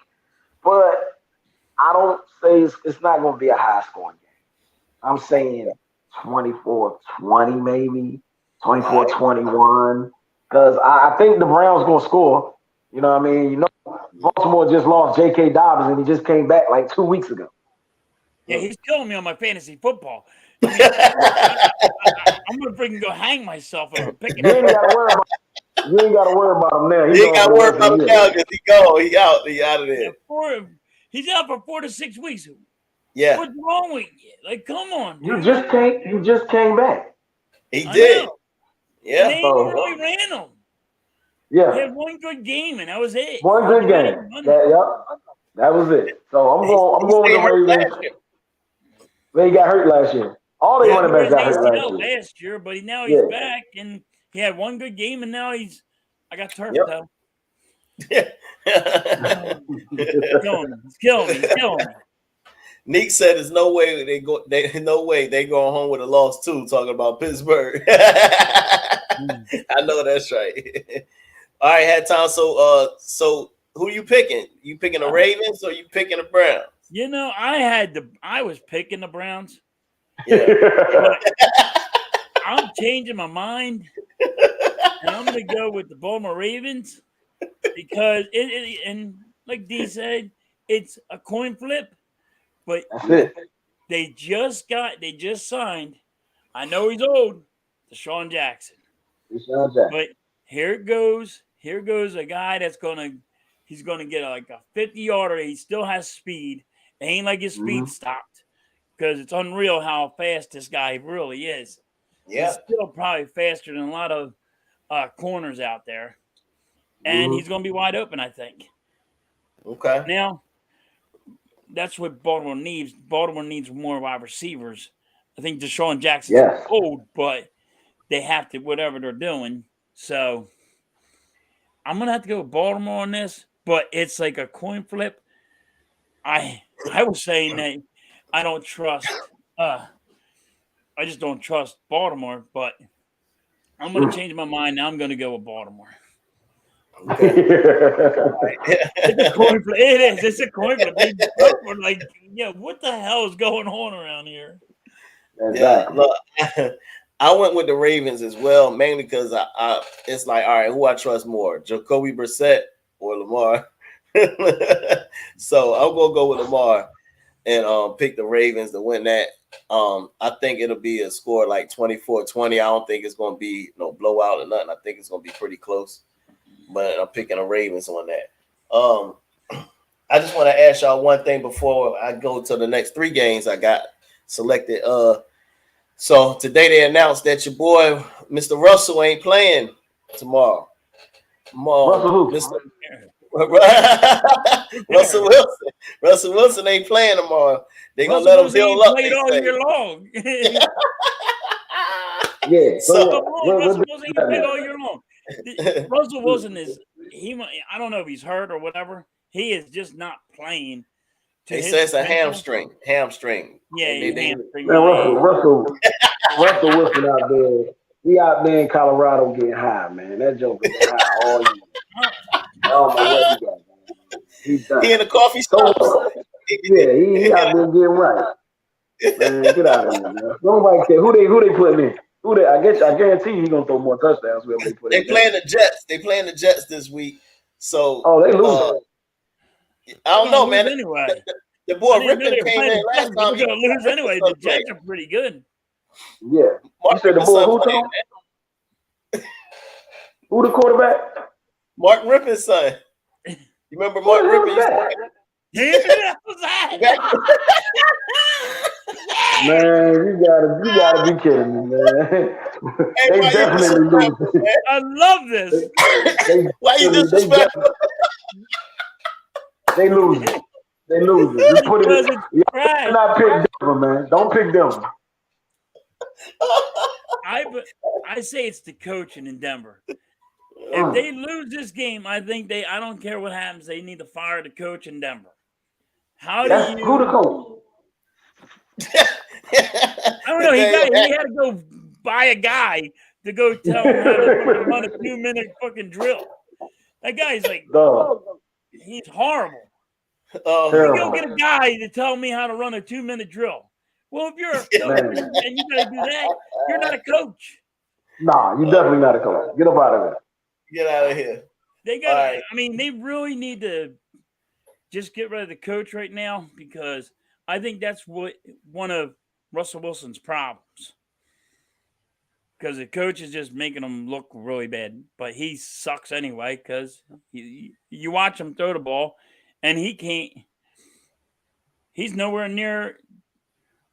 but I don't say it's not gonna be a high scoring game. I'm saying 24-20 maybe, 24-21, because I think the Browns gonna score. You know what I mean? You know, Baltimore just lost J.K. Dobbins and he just came back like 2 weeks ago. Yeah, he's killing me on my fantasy football. I mean, I'm gonna freaking go hang myself if I'm picking him. You ain't gotta worry about him now. You ain't gotta worry about him now because he out of there. He's out for 4 to 6 weeks. Yeah. What's wrong with you? Like, come on, dude. You just came back. He did. Yeah. And they really ran him. Yeah. He had one good game and that was it. One good game. That was it. So I'm going with the Ravens. They got hurt last year. All they running backs got hurt last year, but now he's back and he had one good game and now I got turf though. Yeah. He's killing me. Nick said there's no way they going home with a loss too, talking about Pittsburgh. I know that's right. All right, had time. So who you picking? You picking the Ravens or you picking the Browns? You know, I was picking the Browns. Yeah. But I'm changing my mind, and I'm going to go with the Baltimore Ravens because and like D said, it's a coin flip. But That's it. they just signed. I know he's old, Deshaun Jackson. But here goes a guy that's he's gonna get like a 50-yarder. He still has speed. It ain't like his speed stopped because it's unreal how fast this guy really is. Yeah. He's still probably faster than a lot of corners out there, and he's gonna be wide open, I think. Okay. Now, that's what Baltimore needs. Baltimore needs more wide receivers. I think Deshaun Jackson's old, but they have to whatever they're doing. So I'm gonna have to go with Baltimore on this, but it's like a coin flip. I was saying that I don't trust. I just don't trust Baltimore, but I'm gonna change my mind. Now I'm gonna go with Baltimore. Okay. It's a coin flip. It is. It's a coin flip. They both were like, yeah, what the hell is going on around here? Exactly. Yeah, look, I went with the Ravens as well, mainly because I it's like, all right, who I trust more, Jacoby Brissett or Lamar? So I'm gonna go with Lamar and pick the Ravens to win that. I think it'll be a score like 24-20. I don't think it's gonna be no blowout or nothing. I think it's gonna be pretty close. But I'm picking the Ravens on that. I just want to ask y'all one thing before I go to the next 3 games I got selected. So today they announced that your boy, Mr. Russell, ain't playing tomorrow. Russell Russell Wilson. Russell Wilson ain't playing tomorrow. They gonna let him heal up. Played all year long. Yeah. So Russell Wilson ain't played all year long. Russell Wilson I don't know if he's hurt or whatever. He is just not playing. They say it's a hamstring. Hamstring. Yeah, hamstring. Russell Wilson out there. He out there in Colorado getting high, man. That joke is high all year. I don't know what he got, man. He in the coffee shop. Yeah, he out there getting right. Man, get out of here, man. Nobody care who they putting in. I guarantee you he's gonna throw more touchdowns. They playing the Jets. They playing the Jets this week. So they lose. I don't know, man. Anyway, the boy Rippon came in last time. We're gonna lose anyway. The Jets are pretty good. Yeah. You said the boy who? Who the quarterback? Mark Rippon's son. You remember Mark Rippon? Yeah, what's that? Man, you gotta be kidding me, man. They definitely lose. I love this. Why you disrespectful? They lose. They lose. Just put it. You not pick Denver, man. Don't pick Denver. I say it's the coaching in Denver. If they lose this game, I don't care what happens. They need to fire the coach in Denver. Who the coach? I don't know. He had to go buy a guy to go tell him how to run a 2-minute fucking drill. That guy's like, he's horrible. You go get a guy to tell me how to run a 2-minute drill. Well, if you're a coach and you got to do that, you're not a coach. Nah, you're definitely not a coach. Get up out of there. Get out of here. They got. Right. I mean, they really need to just get rid of the coach right now because I think that's one of Russell Wilson's problems. Because the coach is just making him look really bad, but he sucks anyway. Because you watch him throw the ball, and he can't. He's nowhere near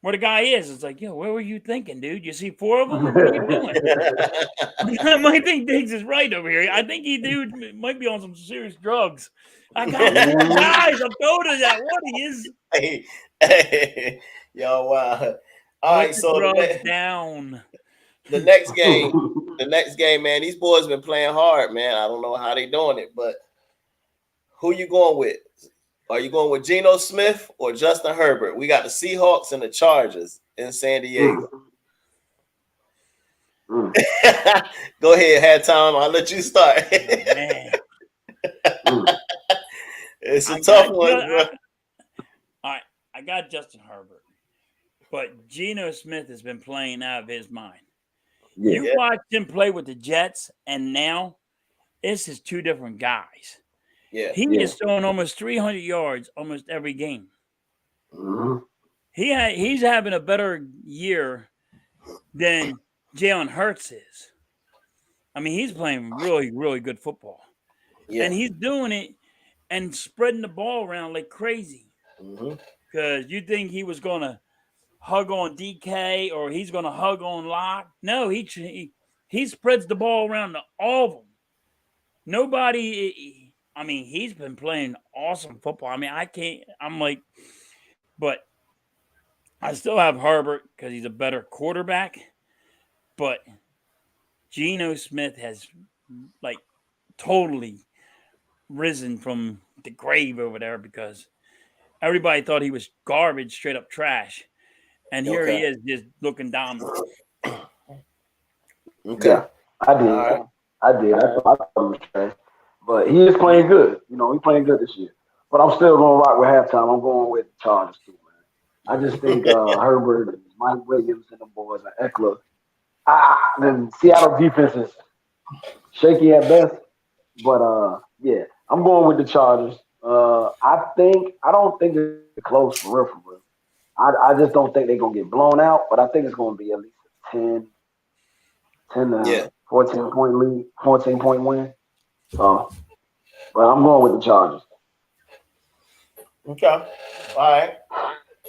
where the guy is. It's like, what were you thinking, dude? You see 4 of them? What are you doing? I might think Diggs is right over here. I think dude might be on some serious drugs. I got 4 guys. I'm going to that. What he is? Hey, yo, wow. All right, so down. The next game, man. These boys been playing hard, man. I don't know how they doing it, but who you going with? Are you going with Geno Smith or Justin Herbert? We got the Seahawks and the Chargers in San Diego. Go ahead, had time. I'll let you start. Man. It's a tough one, bro. All right. I got Justin Herbert, but Geno Smith has been playing out of his mind. Yeah. You watched him play with the Jets, and now this is two different guys. Yeah. He is throwing almost 300 yards almost every game. Mm-hmm. He's having a better year than Jalen Hurts is. I mean, he's playing really, really good football. Yeah. And he's doing it and spreading the ball around like crazy. Because you think he was going to hug on DK or he's going to hug on Locke. No, he spreads the ball around to all of them. Nobody, I mean, he's been playing awesome football. I mean, but I still have Herbert because he's a better quarterback. But Geno Smith has, like, totally risen from the grave over there because everybody thought he was garbage, straight up trash. And here he is just looking dominant. Okay. Yeah, I did. Right. I did. I thought he was trash. But he is playing good. You know, he's playing good this year. But I'm still going to rock with halftime. I'm going with the Chargers, too, man. I just think Herbert and Mike Williams and the boys and Eckler. The Seattle defense is shaky at best. But, yeah, I'm going with the Chargers. I don't think it's close for real. I just don't think they're going to get blown out, but I think it's going to be at least a 14-point lead, 14-point win. But I'm going with the Chargers. Okay. All right.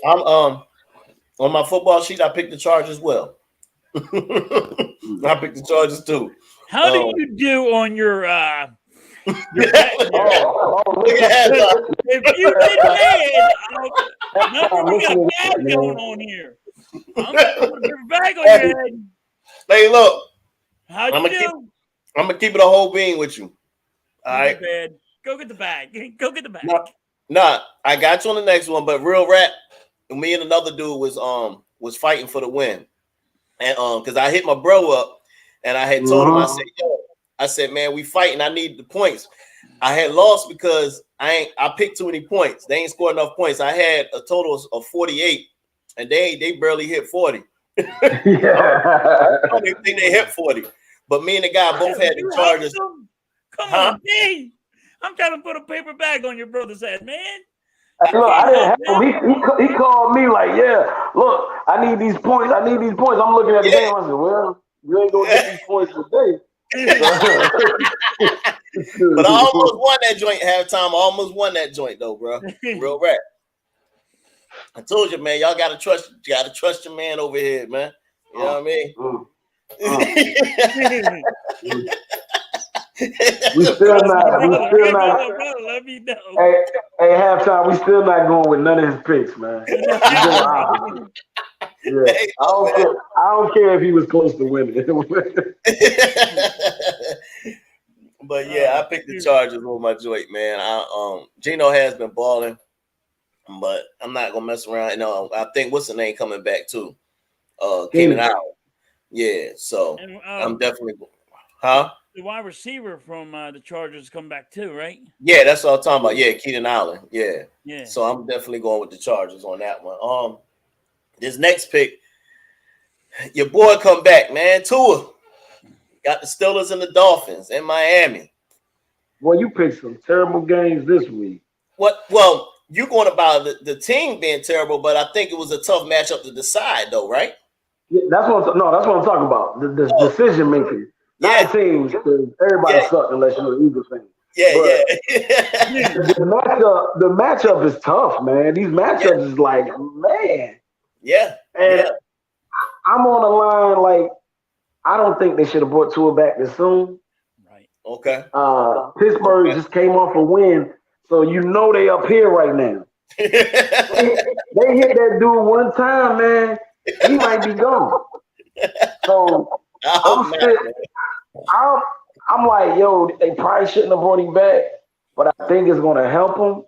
I'm on my football sheet, I picked the Chargers as well. I picked the Chargers too. How do you do on your look at if you did bad, we got bad going on here. I'm gonna put a bag on your head. Hey, look. How'd you do? I'm gonna keep it a whole bean with you. All right. Bad. Go get the bag. Go get the bag. Nah, I got you on the next one, but real rap. Me and another dude was fighting for the win, and because I hit my bro up, and I had told him, I said, man, we fighting. I need the points. I had lost because I picked too many points. They ain't scored enough points. I had a total of 48, and they barely hit 40. I think they hit 40, but me and the guy both had the Chargers. Come on, D. I'm trying to put a paper bag on your brother's head, man. Look, I didn't have him. He called me like, yeah, look, I need these points. I'm looking at the game. I said, well, you ain't going to get these points today. But I almost won that joint halftime. I almost won that joint, though, bro. Real rap. I told you, man, y'all got to trust your man over here, man. You know what I mean? We still not. Let me know. Hey, halftime. We still not going with none of his picks, man. Yeah, I don't care if he was close to winning. But yeah, I picked the Chargers on my joint, man. Geno has been balling, but I'm not gonna mess around. No, I think what's the name coming back too? Keenan Allen. Yeah, so I'm definitely. Huh? The wide receiver from the Chargers come back too, right? Yeah, that's what I'm talking about. Yeah, Keenan Allen. Yeah. Yeah. So I'm definitely going with the Chargers on that one. This next pick, your boy come back, man. Tua got the Steelers and the Dolphins in Miami. Well, you picked some terrible games this week. What? Well, you're going about the team being terrible, but I think it was a tough matchup to decide, though, right? Yeah, that's what I'm talking about. The decision making. Not teams, because everybody sucks unless you're an Eagles fan. Yeah. The matchup is tough, man. These matchups is like, man. Yeah. And I'm on the line like, I don't think they should have brought Tua back this soon. Right. Okay. Pittsburgh just came off a win, so you know they up here right now. They hit that dude one time, man. He might be gone. So I'm like, yo, they probably shouldn't have brought him back, but I think it's going to help him.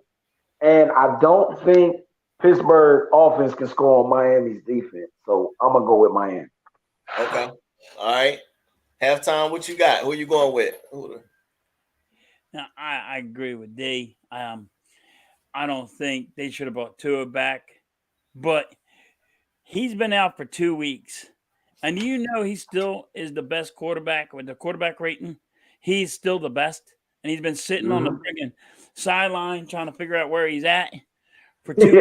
And I don't think Pittsburgh offense can score on Miami's defense. So I'm going to go with Miami. Okay. All right. Halftime, what you got? Who you going with? Now, I agree with D. I don't think they should have brought Tua back. but he's been out for 2 weeks. And you know he still is the best quarterback with the quarterback rating. He's still the best. And he's been sitting on the friggin' sideline trying to figure out where he's at for 2 weeks.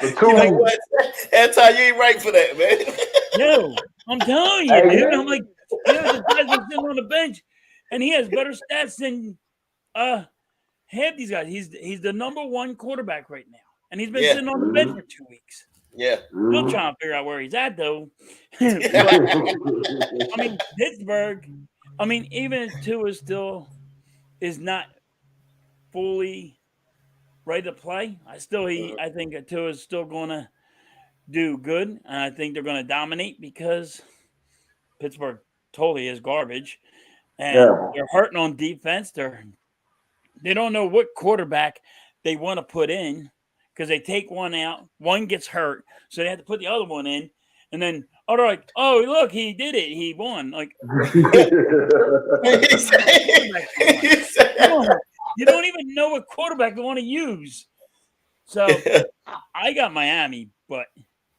You know what? Anti, you ain't right for that, man. No, I'm telling you, dude. I'm like, this guy's been sitting on the bench, and he has better stats than half these guys. He's the number one quarterback right now, and he's been sitting on the bench for 2 weeks. Yeah. Still trying to figure out where he's at, though. I mean, Pittsburgh, even if Tua still is not fully ready to play, I think Tua is still going to do good. And I think they're going to dominate because Pittsburgh totally is garbage. And they're hurting on defense. They don't know what quarterback they want to put in because they take one out, one gets hurt, so they have to put the other one in, and then they're like, oh, look, he did it, he won. Like, you don't even know what quarterback they want to use. So I got Miami, but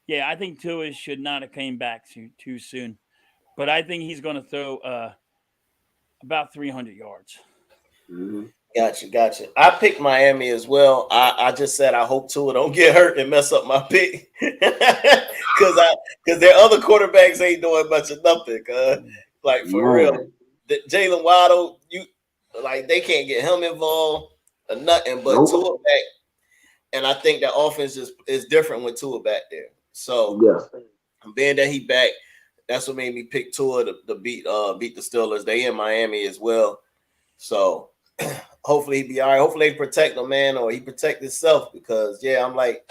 yeah, I think Tua should not have came back too soon. But I think he's going to throw about 300 yards. Gotcha. I picked Miami as well. I just said I hope Tua don't get hurt and mess up my pick because their other quarterbacks ain't doing much of nothing. Like for real, Jalen Waddle, they can't get him involved or nothing. But Tua back, and I think that offense is different with Tua back there. So being that he back, that's what made me pick Tua to beat the Steelers. They in Miami as well, so. Hopefully he be all right. Hopefully they protect him, man, or he protect himself because, I'm like,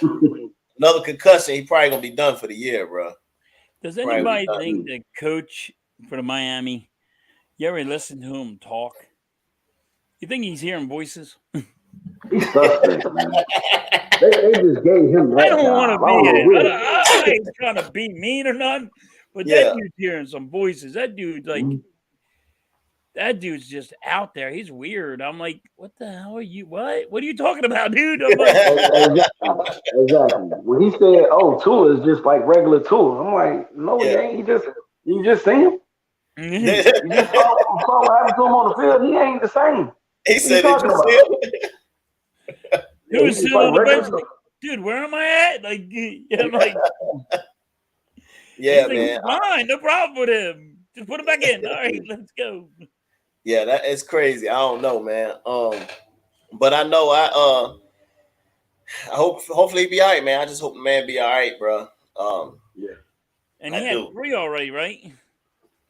another concussion, he probably going to be done for the year, bro. Does anybody think the coach for the Miami, you ever listen to him talk? You think he's hearing voices? He's suspect, man. They just gave him that. I don't want to be it. I ain't trying to be mean or nothing, but that dude's hearing some voices. That dude's like... That dude's just out there. He's weird. I'm like, what the hell are you? What are you talking about, dude? I'm like, exactly. When he said, "Oh, Tua is just like regular Tua," I'm like, "No, he ain't. You just see him. You just saw what happened to him on the field. He ain't the same." He said, "Did you see him?" He was sitting on the bench, like, dude, where am I at? Like, I'm like, man, fine, no problem with him. Just put him back in. All right, let's go. Yeah, that is crazy. I don't know, man. But I know I hopefully he be all right, man. I just hope the man be all right, bro. And he had 3 already, right?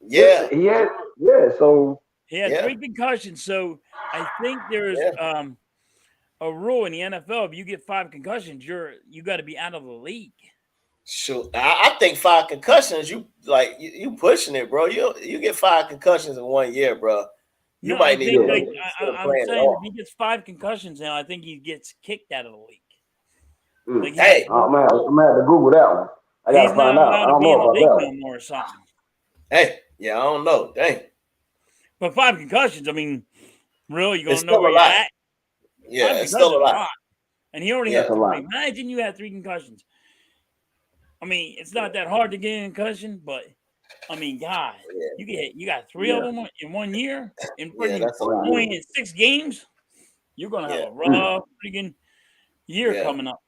Yeah. So he had 3 concussions. So I think there's a rule in the NFL. If you get 5 concussions, you got to be out of the league. Sure, I think 5 concussions. You pushing it, bro. You get 5 concussions in 1 year, bro. I'm saying if he gets 5 concussions now, I think he gets kicked out of the league. I'm gonna have to Google that one. I gotta find out. I don't know about that. No more or something. Hey, I don't know. Dang. But 5 concussions. I mean, really, you gonna know where you're at? Yeah, it's still a lot. And he already had 3. Imagine you had 3 concussions. I mean, it's not that hard to get a concussion, but I mean, God, you got 3 of them in 1 year in 6 games. You're gonna have a rough freaking year coming up.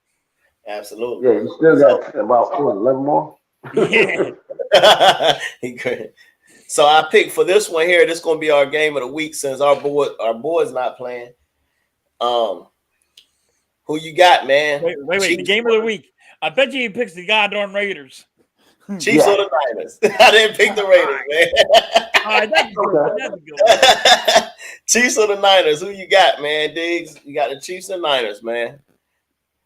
Absolutely. Yeah, you still got about 11 more. Yeah. So I picked for this one here. This is gonna be our game of the week since our boy's not playing. Who you got, man? Wait. The game of the week. I bet you he picks the goddamn Raiders. Chiefs or the Niners? I didn't pick the Raiders, man. All right, that's a good one. Chiefs or the Niners? Who you got, man? Diggs, you got the Chiefs and Niners, man.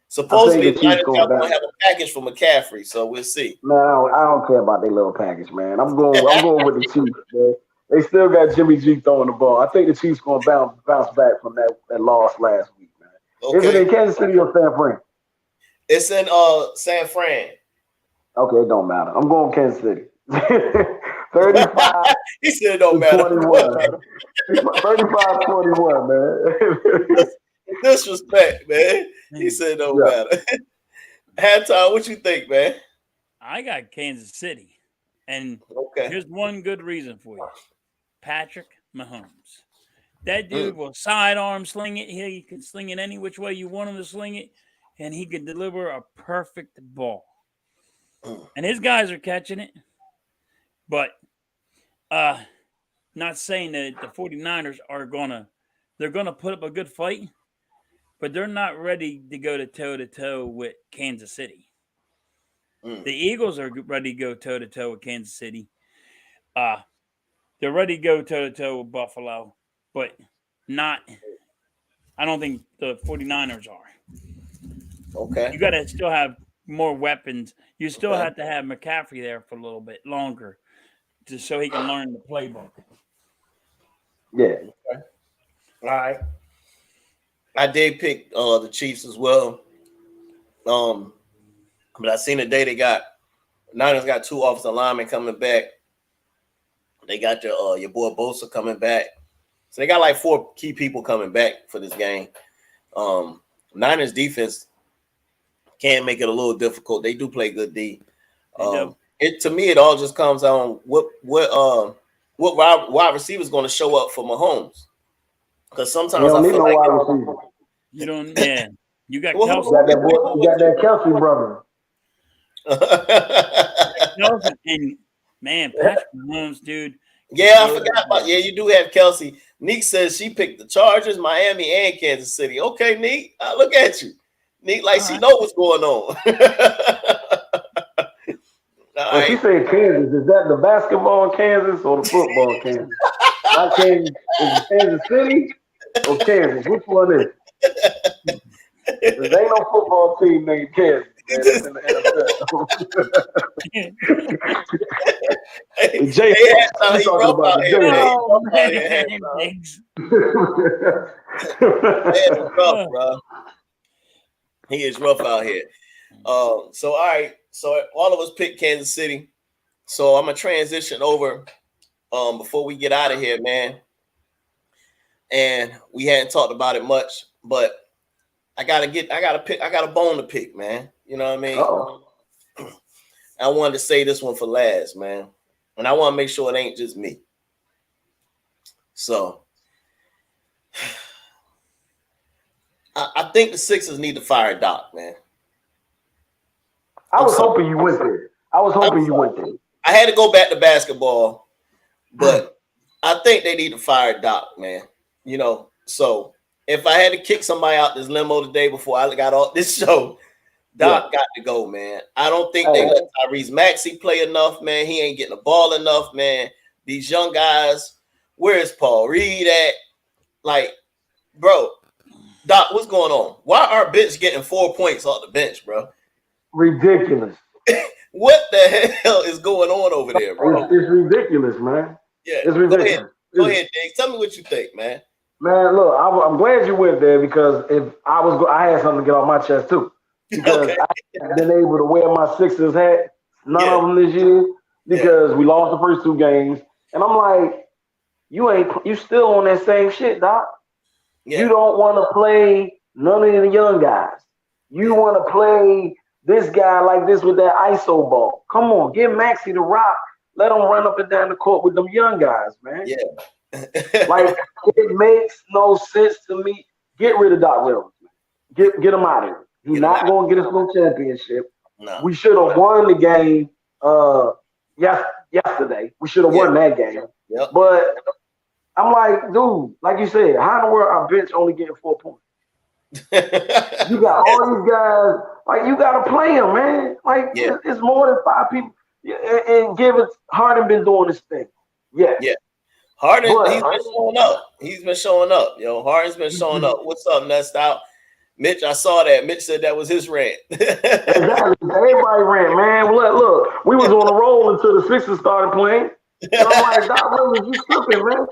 Supposedly the Niners are going to have a package for McCaffrey, so we'll see. No, I don't care about their little package, man. I'm going with the Chiefs, man. They still got Jimmy G throwing the ball. I think the Chiefs going to bounce back from that loss last week, man. Okay. Is it in Kansas City or San Fran? It's in San Fran. Okay, it don't matter. I'm going Kansas City. 35. He said it don't matter. 35-21, man. Disrespect, man. He said it don't matter. Halftime, what you think, man? I got Kansas City. And Okay. here's one good reason for you. Patrick Mahomes. That dude will sidearm sling it. He can sling it any which way you want him to sling it. And he can deliver a perfect ball. And his guys are catching it. But not saying that the 49ers they're gonna put up a good fight, but they're not ready to go toe-to-toe with Kansas City. The Eagles are ready to go toe-to-toe with Kansas City. They're ready to go toe-to-toe with Buffalo, but not – I don't think the 49ers are. Okay. You got to still have more weapons. You still have to have McCaffrey there for a little bit longer so he can learn the playbook. Yeah. Okay. All right. I did pick the Chiefs as well. But I seen today Niners got 2 offensive linemen coming back. They got your boy Bosa coming back. So they got like 4 key people coming back for this game. Niners defense can make it a little difficult. They do play good D. To me, it all just comes on what wide receiver is going to show up for Mahomes. Because sometimes I feel like you don't. Yeah, you got Kelsey. You got that Kelsey brother. And man, Patrick Mahomes, dude. Yeah, I forgot about. Yeah, you do have Kelsey. Neek says she picked the Chargers, Miami, and Kansas City. Okay, Neek, look at you. Neek, like she know what's going on. When she said Kansas, is that the basketball in Kansas or the football in Kansas? Not Kansas. Is it Kansas City or Kansas? Which one is it? There ain't no football team named Kansas. In the NFL. Jay, he rough out here. Rough, bro. He is rough out here. So all right. So all of us picked Kansas City. So I'm gonna transition over before we get out of here, man. And we hadn't talked about it much, but I got a bone to pick, man. You know what I mean? Uh-oh. I wanted to say this one for last, man. And I want to make sure it ain't just me. So I think the Sixers need to fire Doc, man. I was hoping you went there. I had to go back to basketball, but I think they need to fire Doc, man. You know, so if I had to kick somebody out this limo today before I got off this show, Doc got to go, man. I don't think they let Tyrese Maxey play enough, man. He ain't getting the ball enough, man. These young guys, where's Paul Reed at? Like, bro, Doc, what's going on? Why are bench getting 4 points off the bench, bro? Ridiculous. What the hell is going on over there, bro? It's ridiculous, man. Yeah, it's ridiculous. Go ahead, Dave. Tell me what you think, man. Man, look, I'm glad you went there because if I had something to get off my chest too. Because I've been able to wear my Sixers hat, none of them this year, because we lost the first 2 games. And I'm like, you still on that same shit, Doc. Yeah. You don't want to play none of the young guys. You want to play this guy like this with that ISO ball. Come on, give Maxey the rock. Let him run up and down the court with them young guys, man. Yeah. Like, it makes no sense to me. Get rid of Doc Rivers, man. Get him out of here. He's not going to get us no championship. No. We should have won the game yesterday. We should have won that game. Yep. But I'm like, dude, like you said, how in the world our bench only getting 4 points? You got all these guys. Like, you got to play them, man. Like, it's more than 5 people. And Harden been doing this thing. Yeah. Harden, he's been showing up. He's been showing up. Yo, Harden's been showing up. What's up, Nest Out? Mitch, I saw that. Mitch said that was his rant. Exactly. Everybody rant, man. Look, we was on a roll until the Sixers started playing. And I'm like, Doc Rivers, you tripping, man.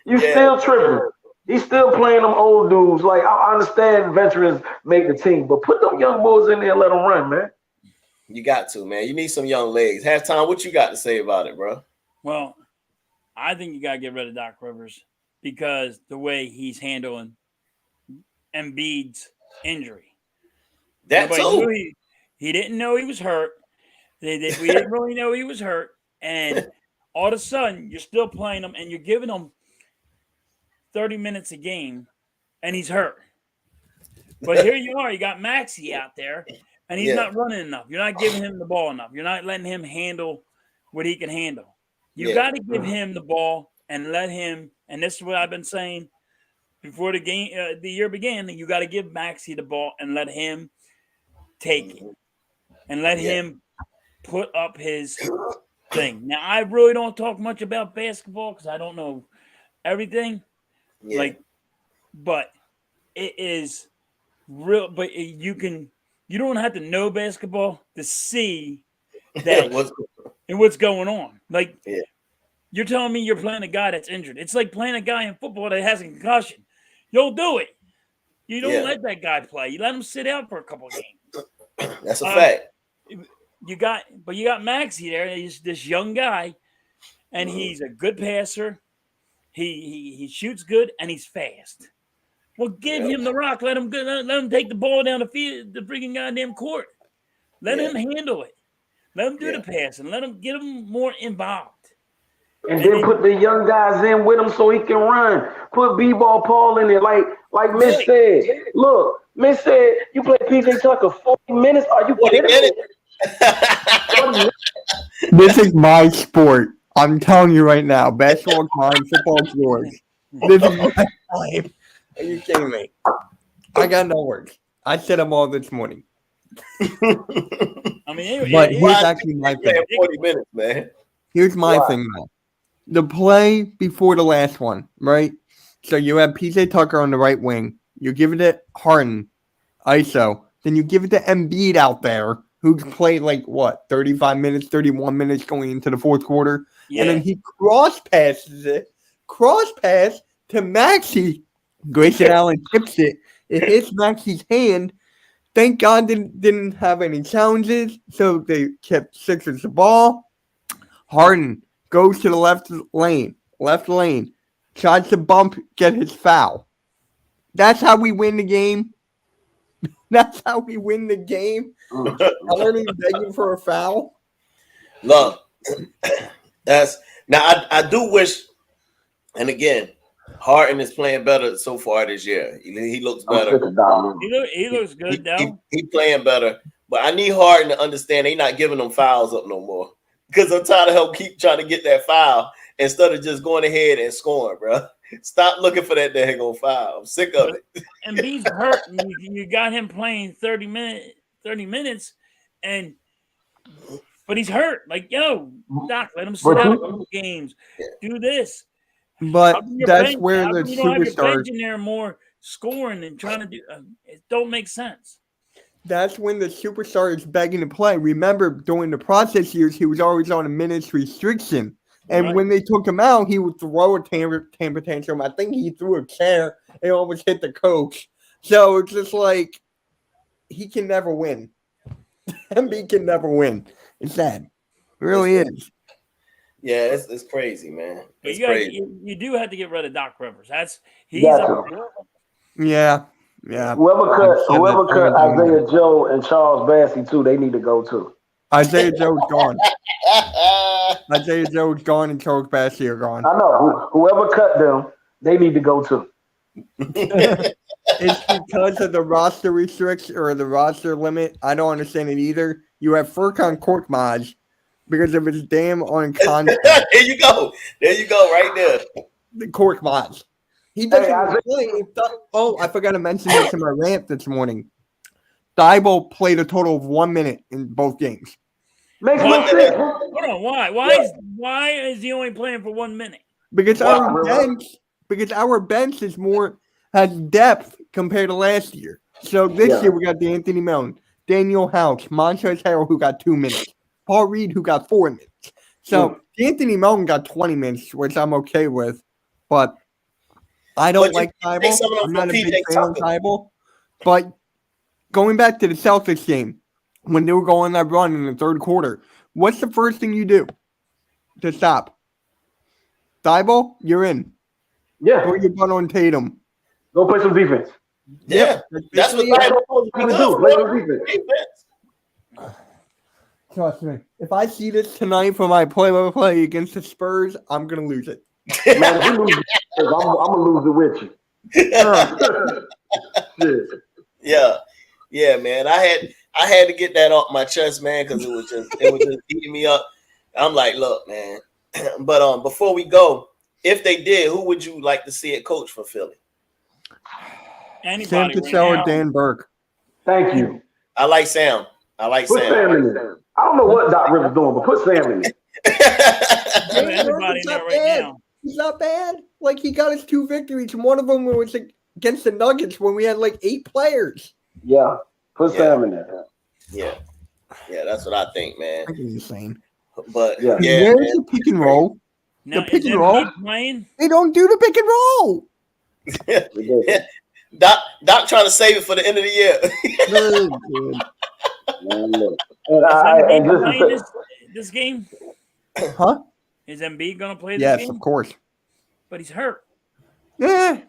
You still tripping. He's still playing them old dudes. Like, I understand veterans make the team, but put them young boys in there and let them run, man. You got to, man. You need some young legs. Halftime, what you got to say about it, bro? Well, I think you got to get rid of Doc Rivers because the way he's handling Embiid's injury. That too. He didn't know he was hurt. We didn't really know he was hurt. And all of a sudden, you're still playing him, and you're giving him 30 minutes a game, and he's hurt. But here you are. You got Maxey out there, and he's not running enough. You're not giving him the ball enough. You're not letting him handle what he can handle. You got to give him the ball and let him – and this is what I've been saying before the year began. You got to give Maxey the ball and let him take it and let him put up his thing. Now, I really don't talk much about basketball because I don't know everything. But it is real. But you don't have to know basketball to see that and what's going on. Like you're telling me you're playing a guy that's injured. It's like playing a guy in football that has a concussion. You'll do it. You don't let that guy play. You let him sit out for a couple of games. That's a fact. You got Maxey there. He's this young guy, and he's a good passer. He shoots good, and he's fast. Well, give him the rock. Let him take the ball down the field, the freaking goddamn court. Let him handle it. Let him do the passing. Let him get him more involved. And then put the young guys in with him so he can run. Put B-ball Paul in there, like Miss said. Look, Miss said you play PJ Tucker 40 minutes. Are you kidding me? This is my sport. I'm telling you right now. Basketball is mine, football is yours. This is my time. Are you kidding me? I got no words. I said them all this morning. I mean, but here's actually my thing. 40 minutes, man. Here's my thing, though. The play before the last one, right? So you have PJ Tucker on the right wing. You give it to Harden, ISO. Then you give it to Embiid out there, who's played 35 minutes, 31 minutes going into the fourth quarter. Yeah. And then he cross pass to Maxey. Grayson Allen tips it. It hits Maxey's hand. Thank God didn't have any challenges, so they kept Sixers the ball. Harden goes to the left lane, tries to bump, get his foul. That's how we win the game. That's how we win the game. Harden begging for a foul. Look, I do wish, and again, Harden is playing better so far this year. He looks better. He looks good now. He playing better, but I need Harden to understand they're not giving them fouls up no more. Because I'm tired of him keep trying to get that foul instead of just going ahead and scoring, bro. Stop looking for that daggone foul. I'm sick of it. And he's hurt. You got him playing 30 minutes, but he's hurt. Like, yo, Doc, let him sit out of games. Do this. But that's where the superstars in there more scoring and trying to do. It don't make sense. That's when the superstar is begging to play. Remember, during the process years, he was always on a minutes restriction. And when they took him out, he would throw a temper tantrum. I think he threw a chair and almost hit the coach. So it's just like, he can never win. Embiid can never win. It's sad. It really is. Yeah, it's crazy, man. It's crazy. You do have to get rid of Doc Rivers. Yeah. Whoever cut Isaiah Joe and Charles Bassey too, they need to go too. Isaiah Joe's gone. Isaiah Joe's gone and Charles Bassey are gone. I know. Whoever cut them, they need to go too. It's because of the roster restriction or the roster limit. I don't understand it either. You have Furkan Korkmaz because of his damn on contract. There you go, right there. The Korkmaz. He doesn't play. I forgot to mention this in my rant this morning. Thibault played a total of 1 minute in both games. Makes no sense. Hold on, why? Why is he only playing for 1 minute? Because our bench is has depth compared to last year. So this year we got D'Anthony Melton, Daniel House, Montrezl Harrell, who got 2 minutes, Paul Reed, who got 4 minutes. So D'Anthony Melton got 20 minutes, which I'm okay with, but I don't like Thibault. I'm not a big fan of Thibault. But going back to the Celtics game, when they were going that run in the third quarter, what's the first thing you do to stop? Thibault, you're in. Yeah. Throw your butt on Tatum. Go play some defense. Yeah. That's what Thibault was going to do. Play some defense. Trust me. If I see this tonight for my play-by-play against the Spurs, I'm gonna lose it. Man, if you lose, I'm gonna lose it with you. Yeah, man. I had to get that off my chest, man, because it was just eating me up. I'm like, look, man. But before we go, if they did, who would you like to see it coach for Philly? Anybody Sam right Cassell now. or Dan Burke. Thank you. I like Sam. Put Sam in there. I don't know what Doc Rivers doing, but put Sam in there. Anybody in there right now. He's not bad. Like, he got us 2 victories, and one of them was against the Nuggets when we had like 8 players. Yeah, put Sam in there. Yeah, that's what I think, man. That's insane. But yeah, where's the pick and roll? Now, the pick and roll. Playing? They don't do the pick and roll. Doc trying to save it for the end of the year. This game? Huh? Is Embiid going to play this game? Yes, of course. But he's hurt. Yeah,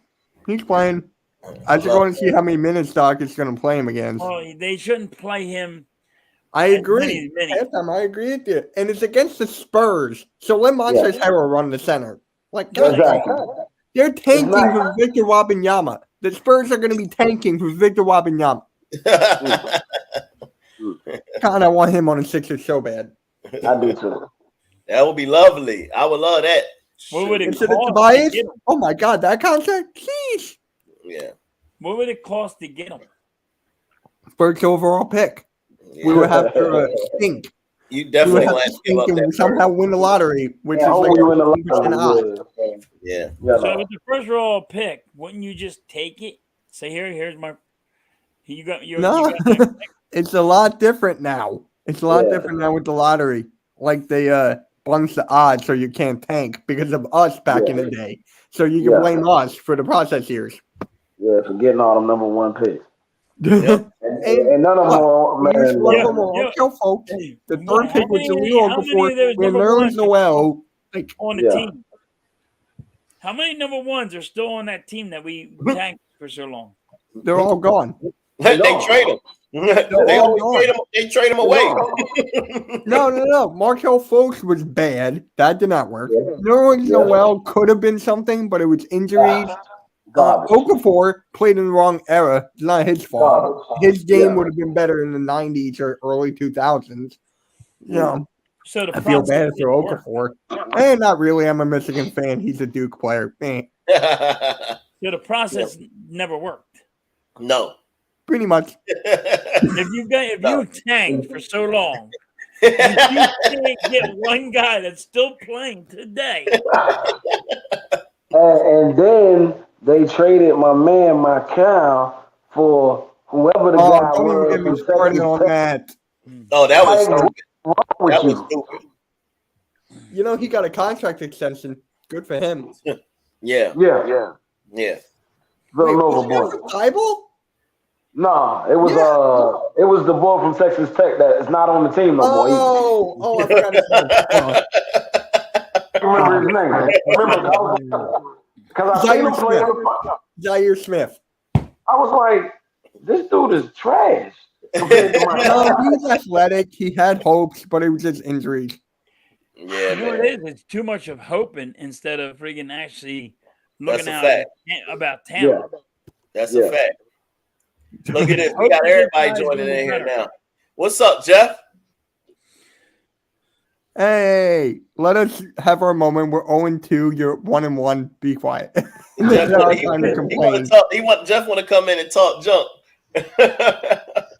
he's playing. I just want to see how many minutes Doc is going to play him against. Well, they shouldn't play him. I agree. I agree with you. And it's against the Spurs. So let Montrezl Harrell run the center. Like, exactly. They're tanking for Victor Wembanyama. The Spurs are going to be tanking for Victor Wembanyama. God, I want him on a Sixers so bad. I do too. That would be lovely. I would love that. What would it Instead of cost Tobias? to get him? Oh my God, that contract? Sheesh. Yeah. What would it cost to get him? First overall pick. Yeah. We would have to stink. You definitely want to give up and that. somehow win the lottery, which is like we win the 50% odds. Yeah. So with the first overall pick, wouldn't you just take it? Say, here's my. You got your. No, You got that pick. It's a lot different now. It's a lot different now with the lottery. Like they bunch the odds so you can't tank because of us back in the day. So you can blame us for the process years. Yeah, for getting all them number 1 picks. Yep. And none of them are, man. Folks. The third pick was illegal before when Nerlens Noel on the team. How many number 1s are still on that team that we tanked for so long? They're all gone. They trade them. They trade them away. No. Markel Fultz was bad. That did not work. Nerlens Noel could have been something, but it was injuries. Okafor played in the wrong era. It's not his fault. His game would have been better in the 90s or early 2000s. So I feel bad for Okafor. Not really. I'm a Michigan fan. He's a Duke player. So the process never worked. No. Pretty much. If you tanked for so long, you can't get one guy that's still playing today. And then they traded my man, my cow, for whoever the guy was. On that. Oh, that was stupid. That was stupid. You know, he got a contract extension. Good for him. Yeah. Bible? Nah, it was the boy from Texas Tech that is not on the team no more. I forgot his name. I remember his name. Because I seen him play. Jair Smith. I was like, this dude is trash. He was athletic. He had hopes, but it was just injuries. Yeah, you know what it is? It's too much of hoping instead of freaking actually looking out about talent. Yeah. That's a fact. Look at this. We got everybody joining in here now. What's up, Jeff? Hey, let us have our moment. We're 0-2. You're 1-1. Be quiet. Jeff want to come in and talk junk.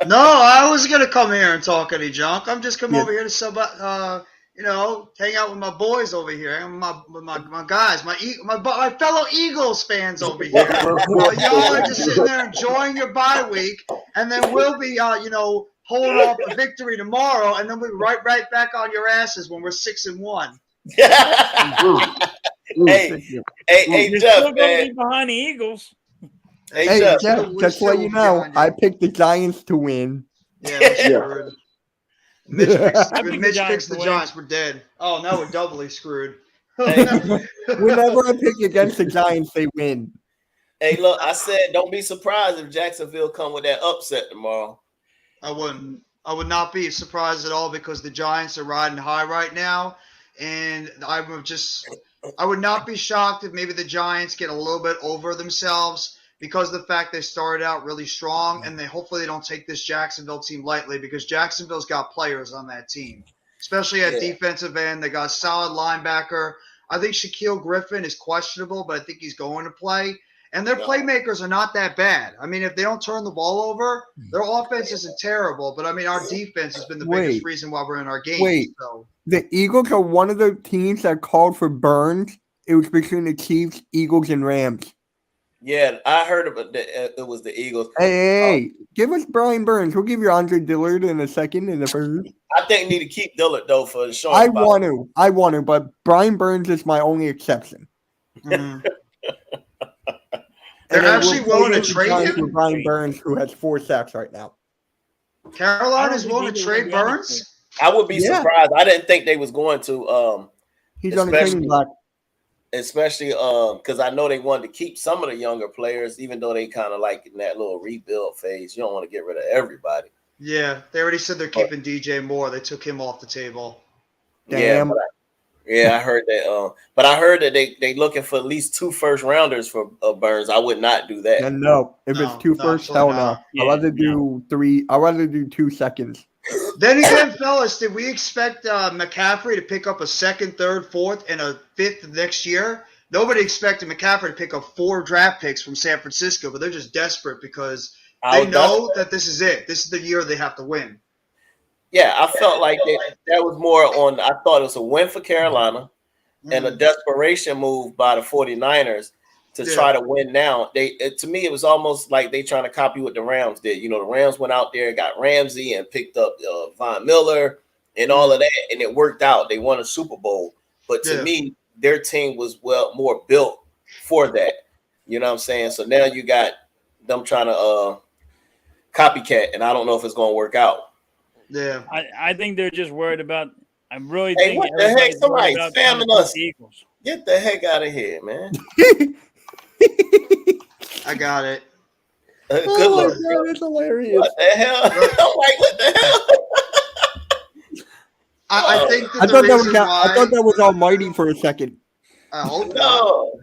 No, I wasn't gonna come here and talk any junk. I'm just coming over here to hang out with my boys over here, my guys, my fellow Eagles fans over here. Y'all are just sitting there enjoying your bye week, and then we'll be holding off a victory tomorrow, and then we'll be right back on your asses when we're 6-1. Hey, Jeff, man. Behind the Eagles. Hey, Jeff, just to let you know, I picked the Giants to win. Yeah. Mitch picks the Giants. We're dead. Oh, now we're doubly screwed. Whenever I pick against the Giants, they win. Hey, look, I said don't be surprised if Jacksonville come with that upset tomorrow. I wouldn't. I would not be surprised at all because the Giants are riding high right now, and I would not be shocked if maybe the Giants get a little bit over themselves because of the fact they started out really strong, and hopefully they don't take this Jacksonville team lightly because Jacksonville's got players on that team, especially at defensive end. They got a solid linebacker. I think Shaquille Griffin is questionable, but I think he's going to play. And their playmakers are not that bad. I mean, if they don't turn the ball over, their offense isn't terrible. But, I mean, our defense has been the biggest reason why we're in our games. So. The Eagles are one of the teams that called for Burns. It was between the Chiefs, Eagles, and Rams. Yeah, I heard about it. It was the Eagles. Hey, give us Brian Burns. We'll give you Andre Dillard in a second in the first. I think need to keep Dillard, though, for the show. I want to, but Brian Burns is my only exception. Mm. They're actually willing to trade him? Brian Burns, who has 4 sacks right now. Carolina is willing to trade Burns? I would be surprised. I didn't think they was going to. He's on the trading block. Especially because I know they wanted to keep some of the younger players, even though they kind of like in that little rebuild phase. You don't want to get rid of everybody. Yeah, they already said they're keeping DJ Moore. They took him off the table. Damn. Yeah, I heard that. But I heard that they looking for at least 2 first rounders for Burns. I would not do that. And no, if it's 2 first, hell no. Yeah, I'd rather do 3. I'd rather do 2 seconds. Then again, fellas, did we expect McCaffrey to pick up a 2nd, 3rd, 4th, and a 5th next year? Nobody expected McCaffrey to pick up 4 draft picks from San Francisco, but they're just desperate because they know that this is it. This is the year they have to win. Yeah, I felt like that was more on. I thought it was a win for Carolina and a desperation move by the 49ers to try to win now. To me, it was almost like they trying to copy what the Rams did. You know, the Rams went out there, got Ramsey, and picked up Von Miller and all of that, and it worked out. They won a Super Bowl. But to me, their team was more built for that. You know what I'm saying? So now you got them trying to copycat, and I don't know if it's going to work out. Yeah, I think they're just worried about. I really Hey, think. what the heck? Somebody's spamming us. Eagles. Get the heck out of here, man. I got it. Good God, luck. that's hilarious. What the hell? I'm like, what the hell? I think I thought that was Almighty for a second. I hope not. No.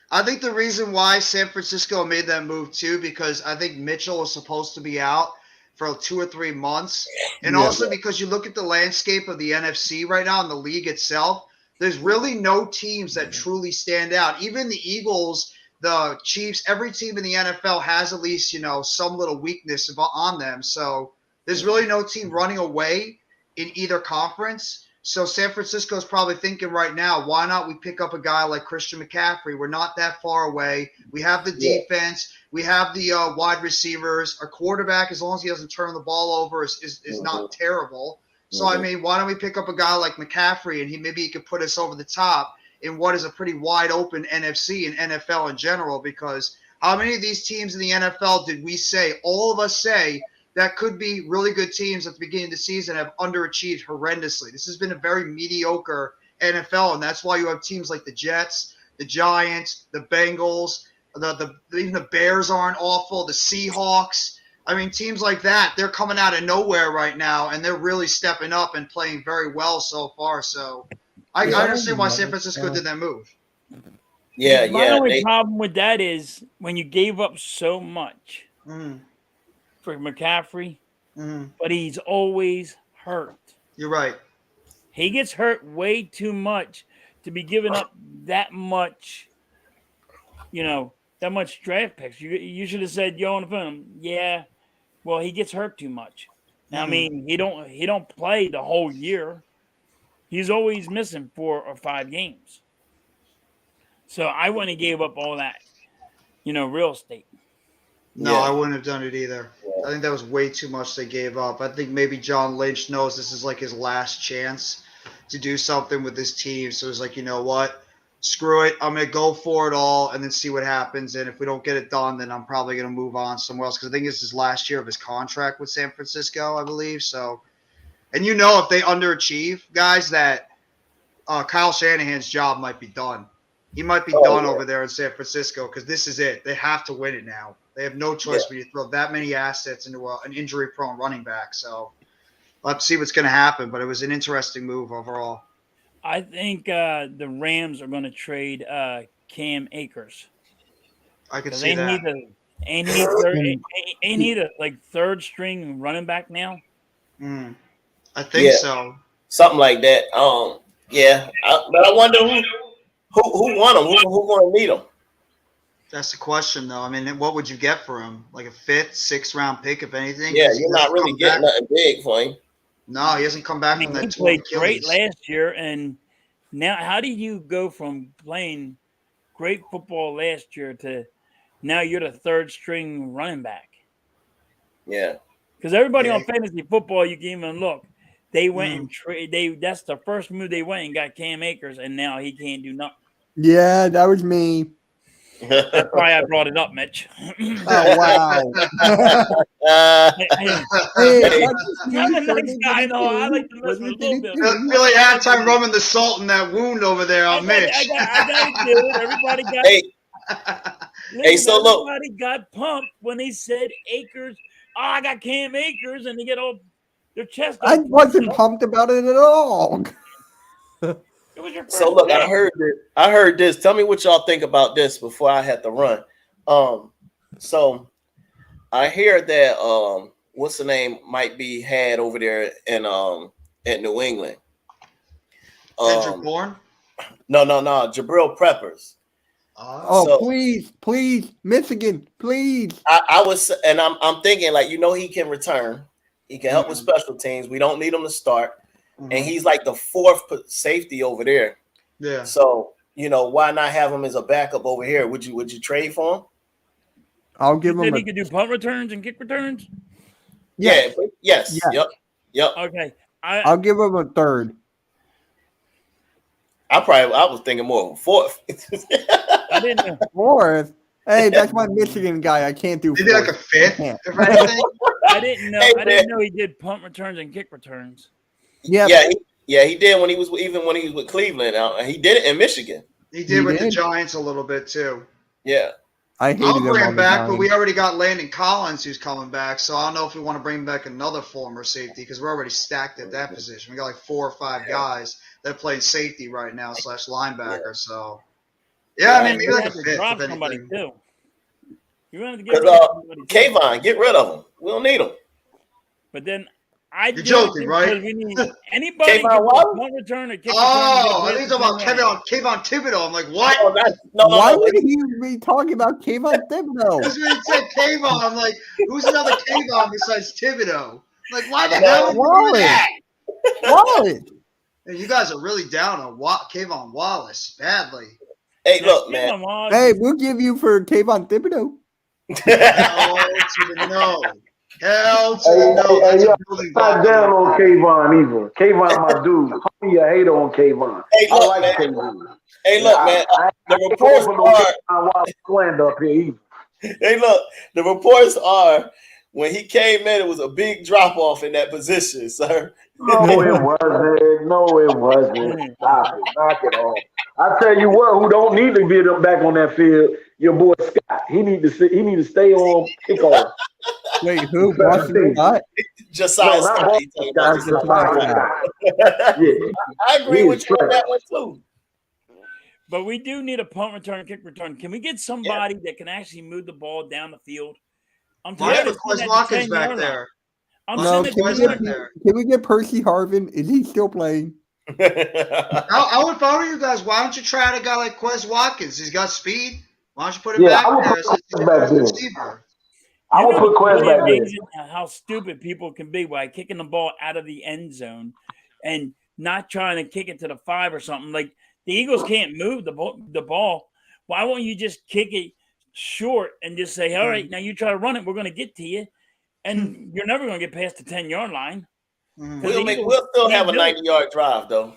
I think the reason why San Francisco made that move too, because I think Mitchell is supposed to be out for 2 or 3 months. And also because you look at the landscape of the NFC right now in the league itself, there's really no teams that truly stand out. Even the Eagles, the Chiefs, every team in the NFL has at least, some little weakness on them. So there's really no team running away in either conference. So San Francisco is probably thinking right now, why not we pick up a guy like Christian McCaffrey? We're not that far away. We have the defense. We have the wide receivers. Our quarterback, as long as he doesn't turn the ball over, is not terrible. So, I mean, why don't we pick up a guy like McCaffrey and maybe he could put us over the top in what is a pretty wide open NFC and NFL in general? Because how many of these teams in the NFL did we say, all of us say, that could be really good teams at the beginning of the season have underachieved horrendously? This has been a very mediocre NFL, and that's why you have teams like the Jets, the Giants, the Bengals, even the Bears aren't awful, the Seahawks. I mean, teams like that, they're coming out of nowhere right now, and they're really stepping up and playing very well so far. So I understand why San Francisco did that move. Yeah, My only problem with that is when you gave up so much for McCaffrey, but he's always hurt. You're right. He gets hurt way too much to be giving up that much, that much draft picks. You should have said, on the phone, well, he gets hurt too much. I mean, he don't play the whole year. He's always missing 4 or 5 games. So I wouldn't have gave up all that, real estate. No, I wouldn't have done it either. I think that was way too much they gave up. I think maybe John Lynch knows this is like his last chance to do something with his team. So he's like, you know what? Screw it. I'm going to go for it all and then see what happens. And if we don't get it done, then I'm probably going to move on somewhere else because I think this is last year of his contract with San Francisco, I believe. So, and if they underachieve, guys, that Kyle Shanahan's job might be done. He might be done over there in San Francisco because this is it. They have to win it now. They have no choice but to throw that many assets into an injury-prone running back. So let's see what's going to happen. But it was an interesting move overall. I think the Rams are going to trade Cam Akers. I can see that. Ain't he the like third string running back now? I think so. Something like that. Yeah. But I wonder who won him? Who going to need him? That's the question, though. I mean, what would you get for him? Like a 5th, 6th round pick, if anything? Yeah, you're not really getting nothing big for him. No, he hasn't come back from that. He played great last year, and now how do you go from playing great football last year to now you're the third string running back? Yeah, because everybody on fantasy football, you can even look. They went and that's the first move they went and got Cam Akers, and now he can't do nothing. Yeah, that was me. That's why I brought it up, Mitch. Oh wow! I'm a nice guy, though. I like to mess with a little bit. Really had time rubbing the salt in that wound over there on Mitch. I got to do it. Everybody got. Everybody got pumped when they said Akers. Oh, I got Cam Akers, and they get all their chest. I wasn't pumped about it at all. So look, I heard this. Tell me what y'all think about this before I had to run. So I hear that what's the name might be had over there in at New England. Kendrick Bourne? No, Jabril Peppers. So, please, Michigan, please. I was, and I'm thinking like he can return, he can help with special teams. We don't need him to start. And he's like the 4th safety over there. Yeah. So, why not have him as a backup over here? Would you trade for him? I'll give him. He could do punt returns and kick returns? Yeah. Yes. Yep. Okay. I'll give him a 3rd. I was thinking more of a 4th. I didn't know. 4th? Hey, that's my Michigan guy. I can't do 4th. Maybe like a 5th, if anything. I didn't know. I didn't know he did punt returns and kick returns. Yeah, he did when he was with Cleveland. He did it in Michigan. He did with the Giants a little bit too. Yeah, I hated I'll him bring all him the back, time. but we already got Landon Collins who's coming back, so I don't know if we want to bring back another former safety because we're already stacked at that position. We got like 4 or 5 guys that play safety right now / linebacker. So I mean maybe like a 5th. If somebody anything. too. You wanted to get rid of somebody too. Kayvon, get rid of him. We don't need him. But then you're joking, right? We need anybody can punt return or kick return. I think it's about Kayvon Thibodeau. I'm like, what? Why would he be talking about Kayvon Thibodeau? Because when he said Kayvon, I'm like, who's another Kayvon besides Thibodeau? I'm like, why the hell would you do that? Wallace. Hey, you guys are really down on Kayvon Wallace badly. Hey, look, man. Hey, we'll give you for Kayvon Thibodeau. Hell to the no. Hell to the no. That's a building block. Not down on Kayvon either. Kayvon, my dude. Call me a hater on Kayvon. Hey, look, I like man. Kayvon. Hey, look, man. The reports the reports are when he came in, it was a big drop off in that position, sir. No, it wasn't. Stop it. Knock it off. I tell you what, who don't need to be back on that field? Your boy Scott. He need to stay on kickoff. Wait, who? Washington Scott? Josiah Scott. I agree with you on that one too. But we do need a punt return, kick return. Can we get somebody that can actually move the ball down the field? I'm tired of Quez Watkins back there. Can we get Percy Harvin? Is he still playing? I would follow you guys. Why don't you try out a guy like Quez Watkins? He's got speed. Why don't you put him back there? I would put Quez back there. How stupid people can be by kicking the ball out of the end zone and not trying to kick it to the 5 or something. Like the Eagles can't move the ball. Why won't you just kick it short and just say, all right, now you try to run it, we're going to get to you. And you're never going to get past the 10-yard line. We'll still have a 90-yard drive, though.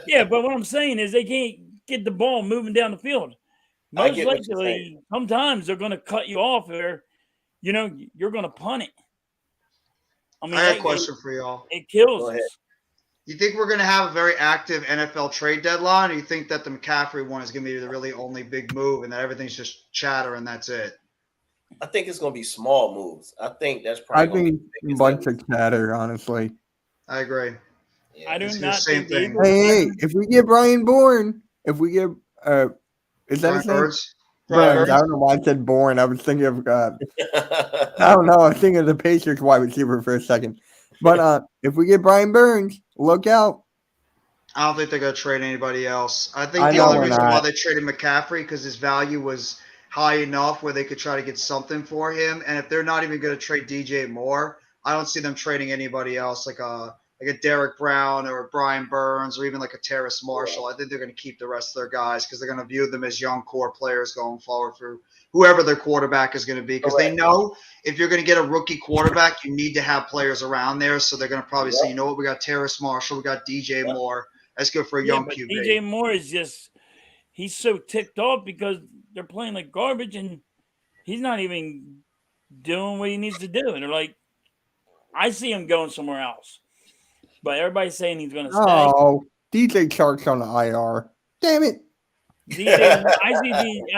Yeah, but what I'm saying is they can't get the ball moving down the field. Most likely, sometimes they're going to cut you off or, you're going to punt it. I mean, I have a question for y'all. It kills us. You think we're going to have a very active NFL trade deadline, or you think that the McCaffrey one is going to be the really only big move and that everything's just chatter and that's it? I think it's going to be small moves. I think that's I probably think a bunch of chatter, honestly. I agree. Yeah. I do It's the not same think thing. Hey, if we get Brian Bourne, if we get is that Brian his name? Burns? Burns. I don't know why I said Bourne. I was thinking of I don't know. I was thinking of the Pacers wide receiver for a second. But if we get Brian Burns, look out. I don't think they're going to trade anybody else. I think I the know only we're reason why not. they traded McCaffrey because his value was high enough where they could try to get something for him. And if they're not even going to trade DJ Moore, I don't see them trading anybody else like a Derek Brown or a Brian Burns or even like a Terrace Marshall. I think they're going to keep the rest of their guys because they're going to view them as young core players going forward for whoever their quarterback is going to be. Because they know if you're going to get a rookie quarterback, you need to have players around there. So they're going to probably say, you know what, we got Terrace Marshall, we got DJ Moore. That's good for a young but QB. DJ Moore is he's so ticked off because they're playing like garbage and he's not even doing what he needs to do. And they're like, I see him going somewhere else. But everybody's saying he's going to stay. Oh, DJ Chark's on the IR. Damn it.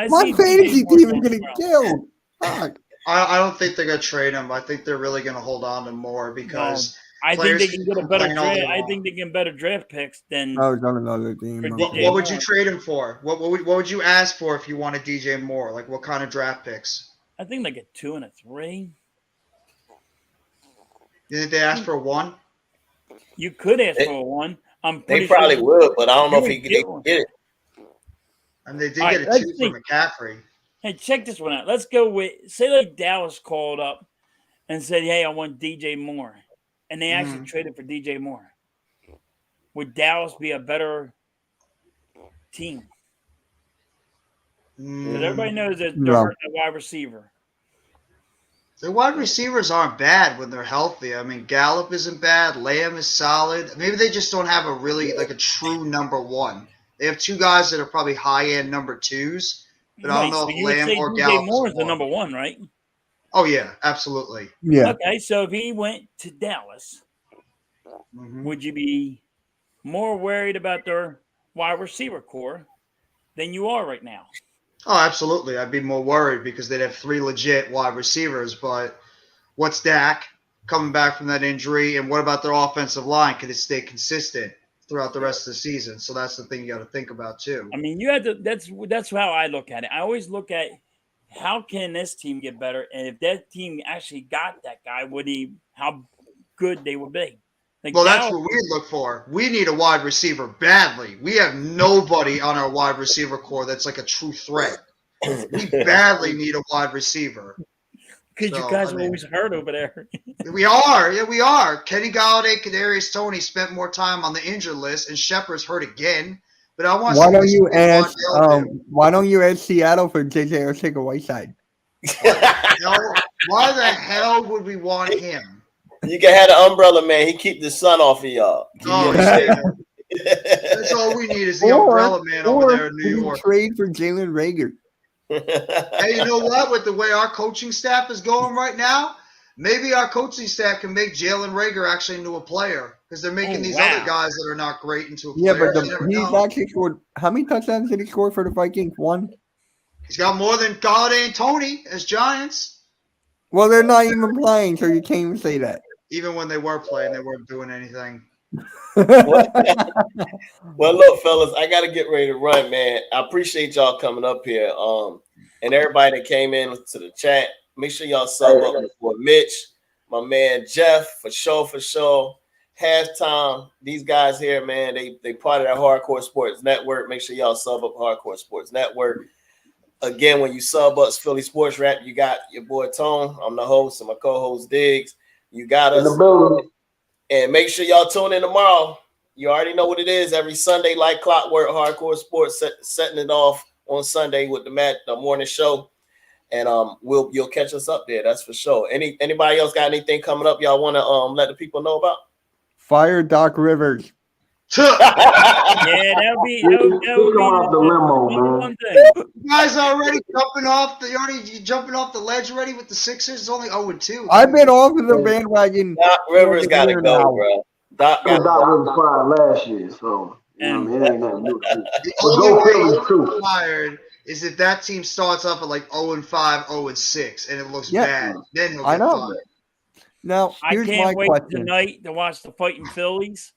My fantasy team is getting killed. Fuck. I don't think they're going to trade him. I think they're really going to hold on to more because I think they can get a better complain all draft. day I long. think they get better draft picks than. I was on another team. What would you trade him for? What would you ask for if you wanted DJ Moore? Like what kind of draft picks? I think like a 2 and a 3. You think they asked for a 1? You could ask for a 1. They probably would, but I don't know if they can get it. And they did get a 2 for McCaffrey. Hey, check this one out. Let's go with say like Dallas called up and said, "Hey, I want DJ Moore," and they actually traded for DJ Moore. Would Dallas be a better team? Because everybody knows that they're hurting a wide receiver. The wide receivers aren't bad when they're healthy. I mean, Gallup isn't bad. Lamb is solid. Maybe they just don't have a true number 1. They have 2 guys that are probably high-end number 2s, but I don't know if Lamb or Gallup Moore is the number 1, right? Oh, yeah, absolutely. Yeah. Okay, so if he went to Dallas, would you be more worried about their wide receiver core than you are right now? Oh, absolutely. I'd be more worried because they'd have 3 legit wide receivers. But what's Dak coming back from that injury? And what about their offensive line? Can it stay consistent throughout the rest of the season? So that's the thing you got to think about, too. I mean, you have to. That's how I look at it. I always look at how can this team get better, and if that team actually got that guy, how good they would be. Like well, that's what we look for. We need a wide receiver badly. We have nobody on our wide receiver core that's like a true threat. We badly need a wide receiver. Because you guys are always hurt over there. We are. Yeah, we are. Kenny Galladay, Kadarius Toney spent more time on the injured list, and Shepard's hurt again. But I want. Why don't you ask Seattle for JJ Arcega-Whiteside? Why the hell would we want him? You can have the umbrella man. He keep the sun off of y'all. Oh, that's all we need is the umbrella man over there in New York. Trade for Jalen Reagor. Hey, you know what? With the way our coaching staff is going right now, maybe our coaching staff can make Jalen Reagor actually into a player because they're making these other guys that are not great into a player. Yeah, but he's actually scored. How many touchdowns did he score for the Vikings? 1. He's got more than Galladay and Toney as Giants. Well, they're not even playing, so you can't even say that. Even when they were playing, they weren't doing anything. Well, look, fellas, I got to get ready to run, man. I appreciate y'all coming up here. And everybody that came in to the chat, make sure y'all sub up for Mitch, my man Jeff, for sure. Halftime, these guys here, man, they part of that Hardcore Sports Network. Make sure y'all sub up Hardcore Sports Network. Again, when you sub us Philly Sports Rap, you got your boy Tone. I'm the host and my co-host Diggs. You got us. And make sure y'all tune in tomorrow. You already know what it is. Every Sunday, like clockwork, Hardcore Sports setting it off on Sunday with the morning show. And you'll catch us up there. That's for sure. Anybody else got anything coming up y'all want to let the people know about? Fire Doc Rivers. Yeah, that'll be the limo, man. You guys already jumping off the ledge already with the Sixers. It's only 0-2. I've been off of the bandwagon. Doc Rivers got to go, bro. Doc Doc was fired last year, so you know what I mean, it ain't nothing new. The But only go way Phillies too. he's fired is if that team starts off at like 0-5, 0-6, and it looks bad. Then he'll get fired. Now, I here's my can't wait question. tonight to watch the fighting Phillies,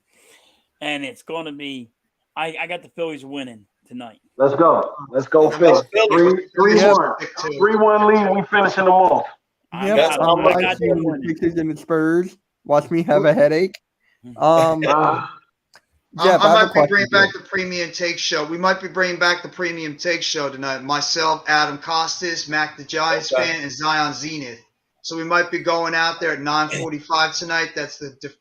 and it's going to be. I got the Phillies winning tonight. Let's go. Let's go Phillies. 3-1. 3-1 lead. We finishing them off. Yep, I got the Sixers and the Spurs. Watch me have a headache. I might be bringing back the Premium Take Show. We might be bringing back the Premium Take Show tonight. Myself, Adam Costas, Mac the Giants fan, and Zion Zenith. So we might be going out there at 9:45 tonight. That's the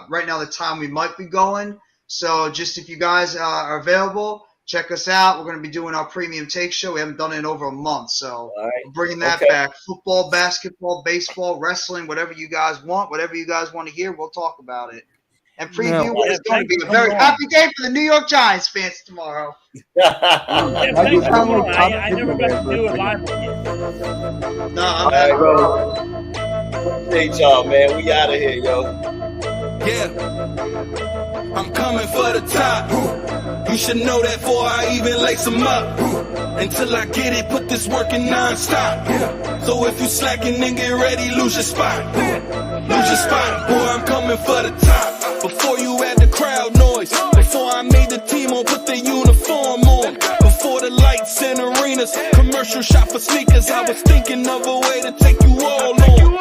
right now the time we might be going. So just if you guys are available, check us out. We're going to be doing our Premium Take Show. We haven't done it in over a month, so we're bringing that back. Football, basketball, baseball, wrestling, whatever you guys want, whatever you guys want to hear, we'll talk about it. And preview what is going to be a very happy day for the New York Giants fans tomorrow. I never got to do it live with you. No, all right, bro. Hey, y'all, man. We out of here, yo. Yeah. I'm coming for the top. You should know that before I even lace them up. Until I get it, put this work in non-stop. So if you slacking, then get ready, lose your spot. Lose your spot, boy, I'm coming for the top. Before you had the crowd noise, before I made the team on, put the uniform on. Before the lights in arenas, commercial shop for sneakers, I was thinking of a way to take you all on.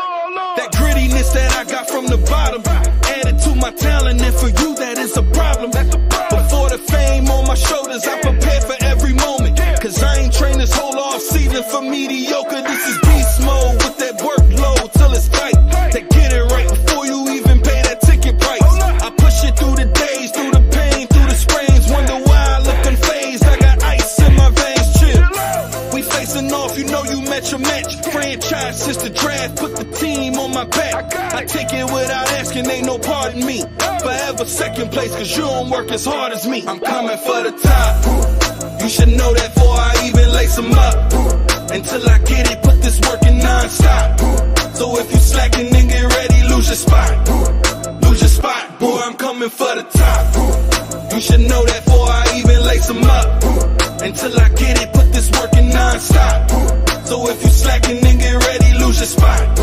That grittiness that I got from the bottom, added to my talent, and for you that is a problem. Before the fame on my shoulders, I prepared for every moment. Cause I ain't trained this whole off season for mediocre. This is beast mode with that workload till it's tight. To get it right before you even pay that ticket price. I push it through the days, through the pain, through the sprains. Wonder why I look unfazed. I got ice in my veins, chill. We facing off, you know you met your match. Franchise since the draft, put the team on my back. I take it without asking, ain't no pardon me. Forever second place, cause you don't work as hard as me. I'm coming for the top. You should know that before I even lace them up. Until I get it, put this work in non-stop. So if you slacking, then get ready, lose your spot. Lose your spot, boy, I'm coming for the top. You should know that before I even lace them up. Until I get it, put this work in non-stop. So if you slacking, then get ready, lose your spot.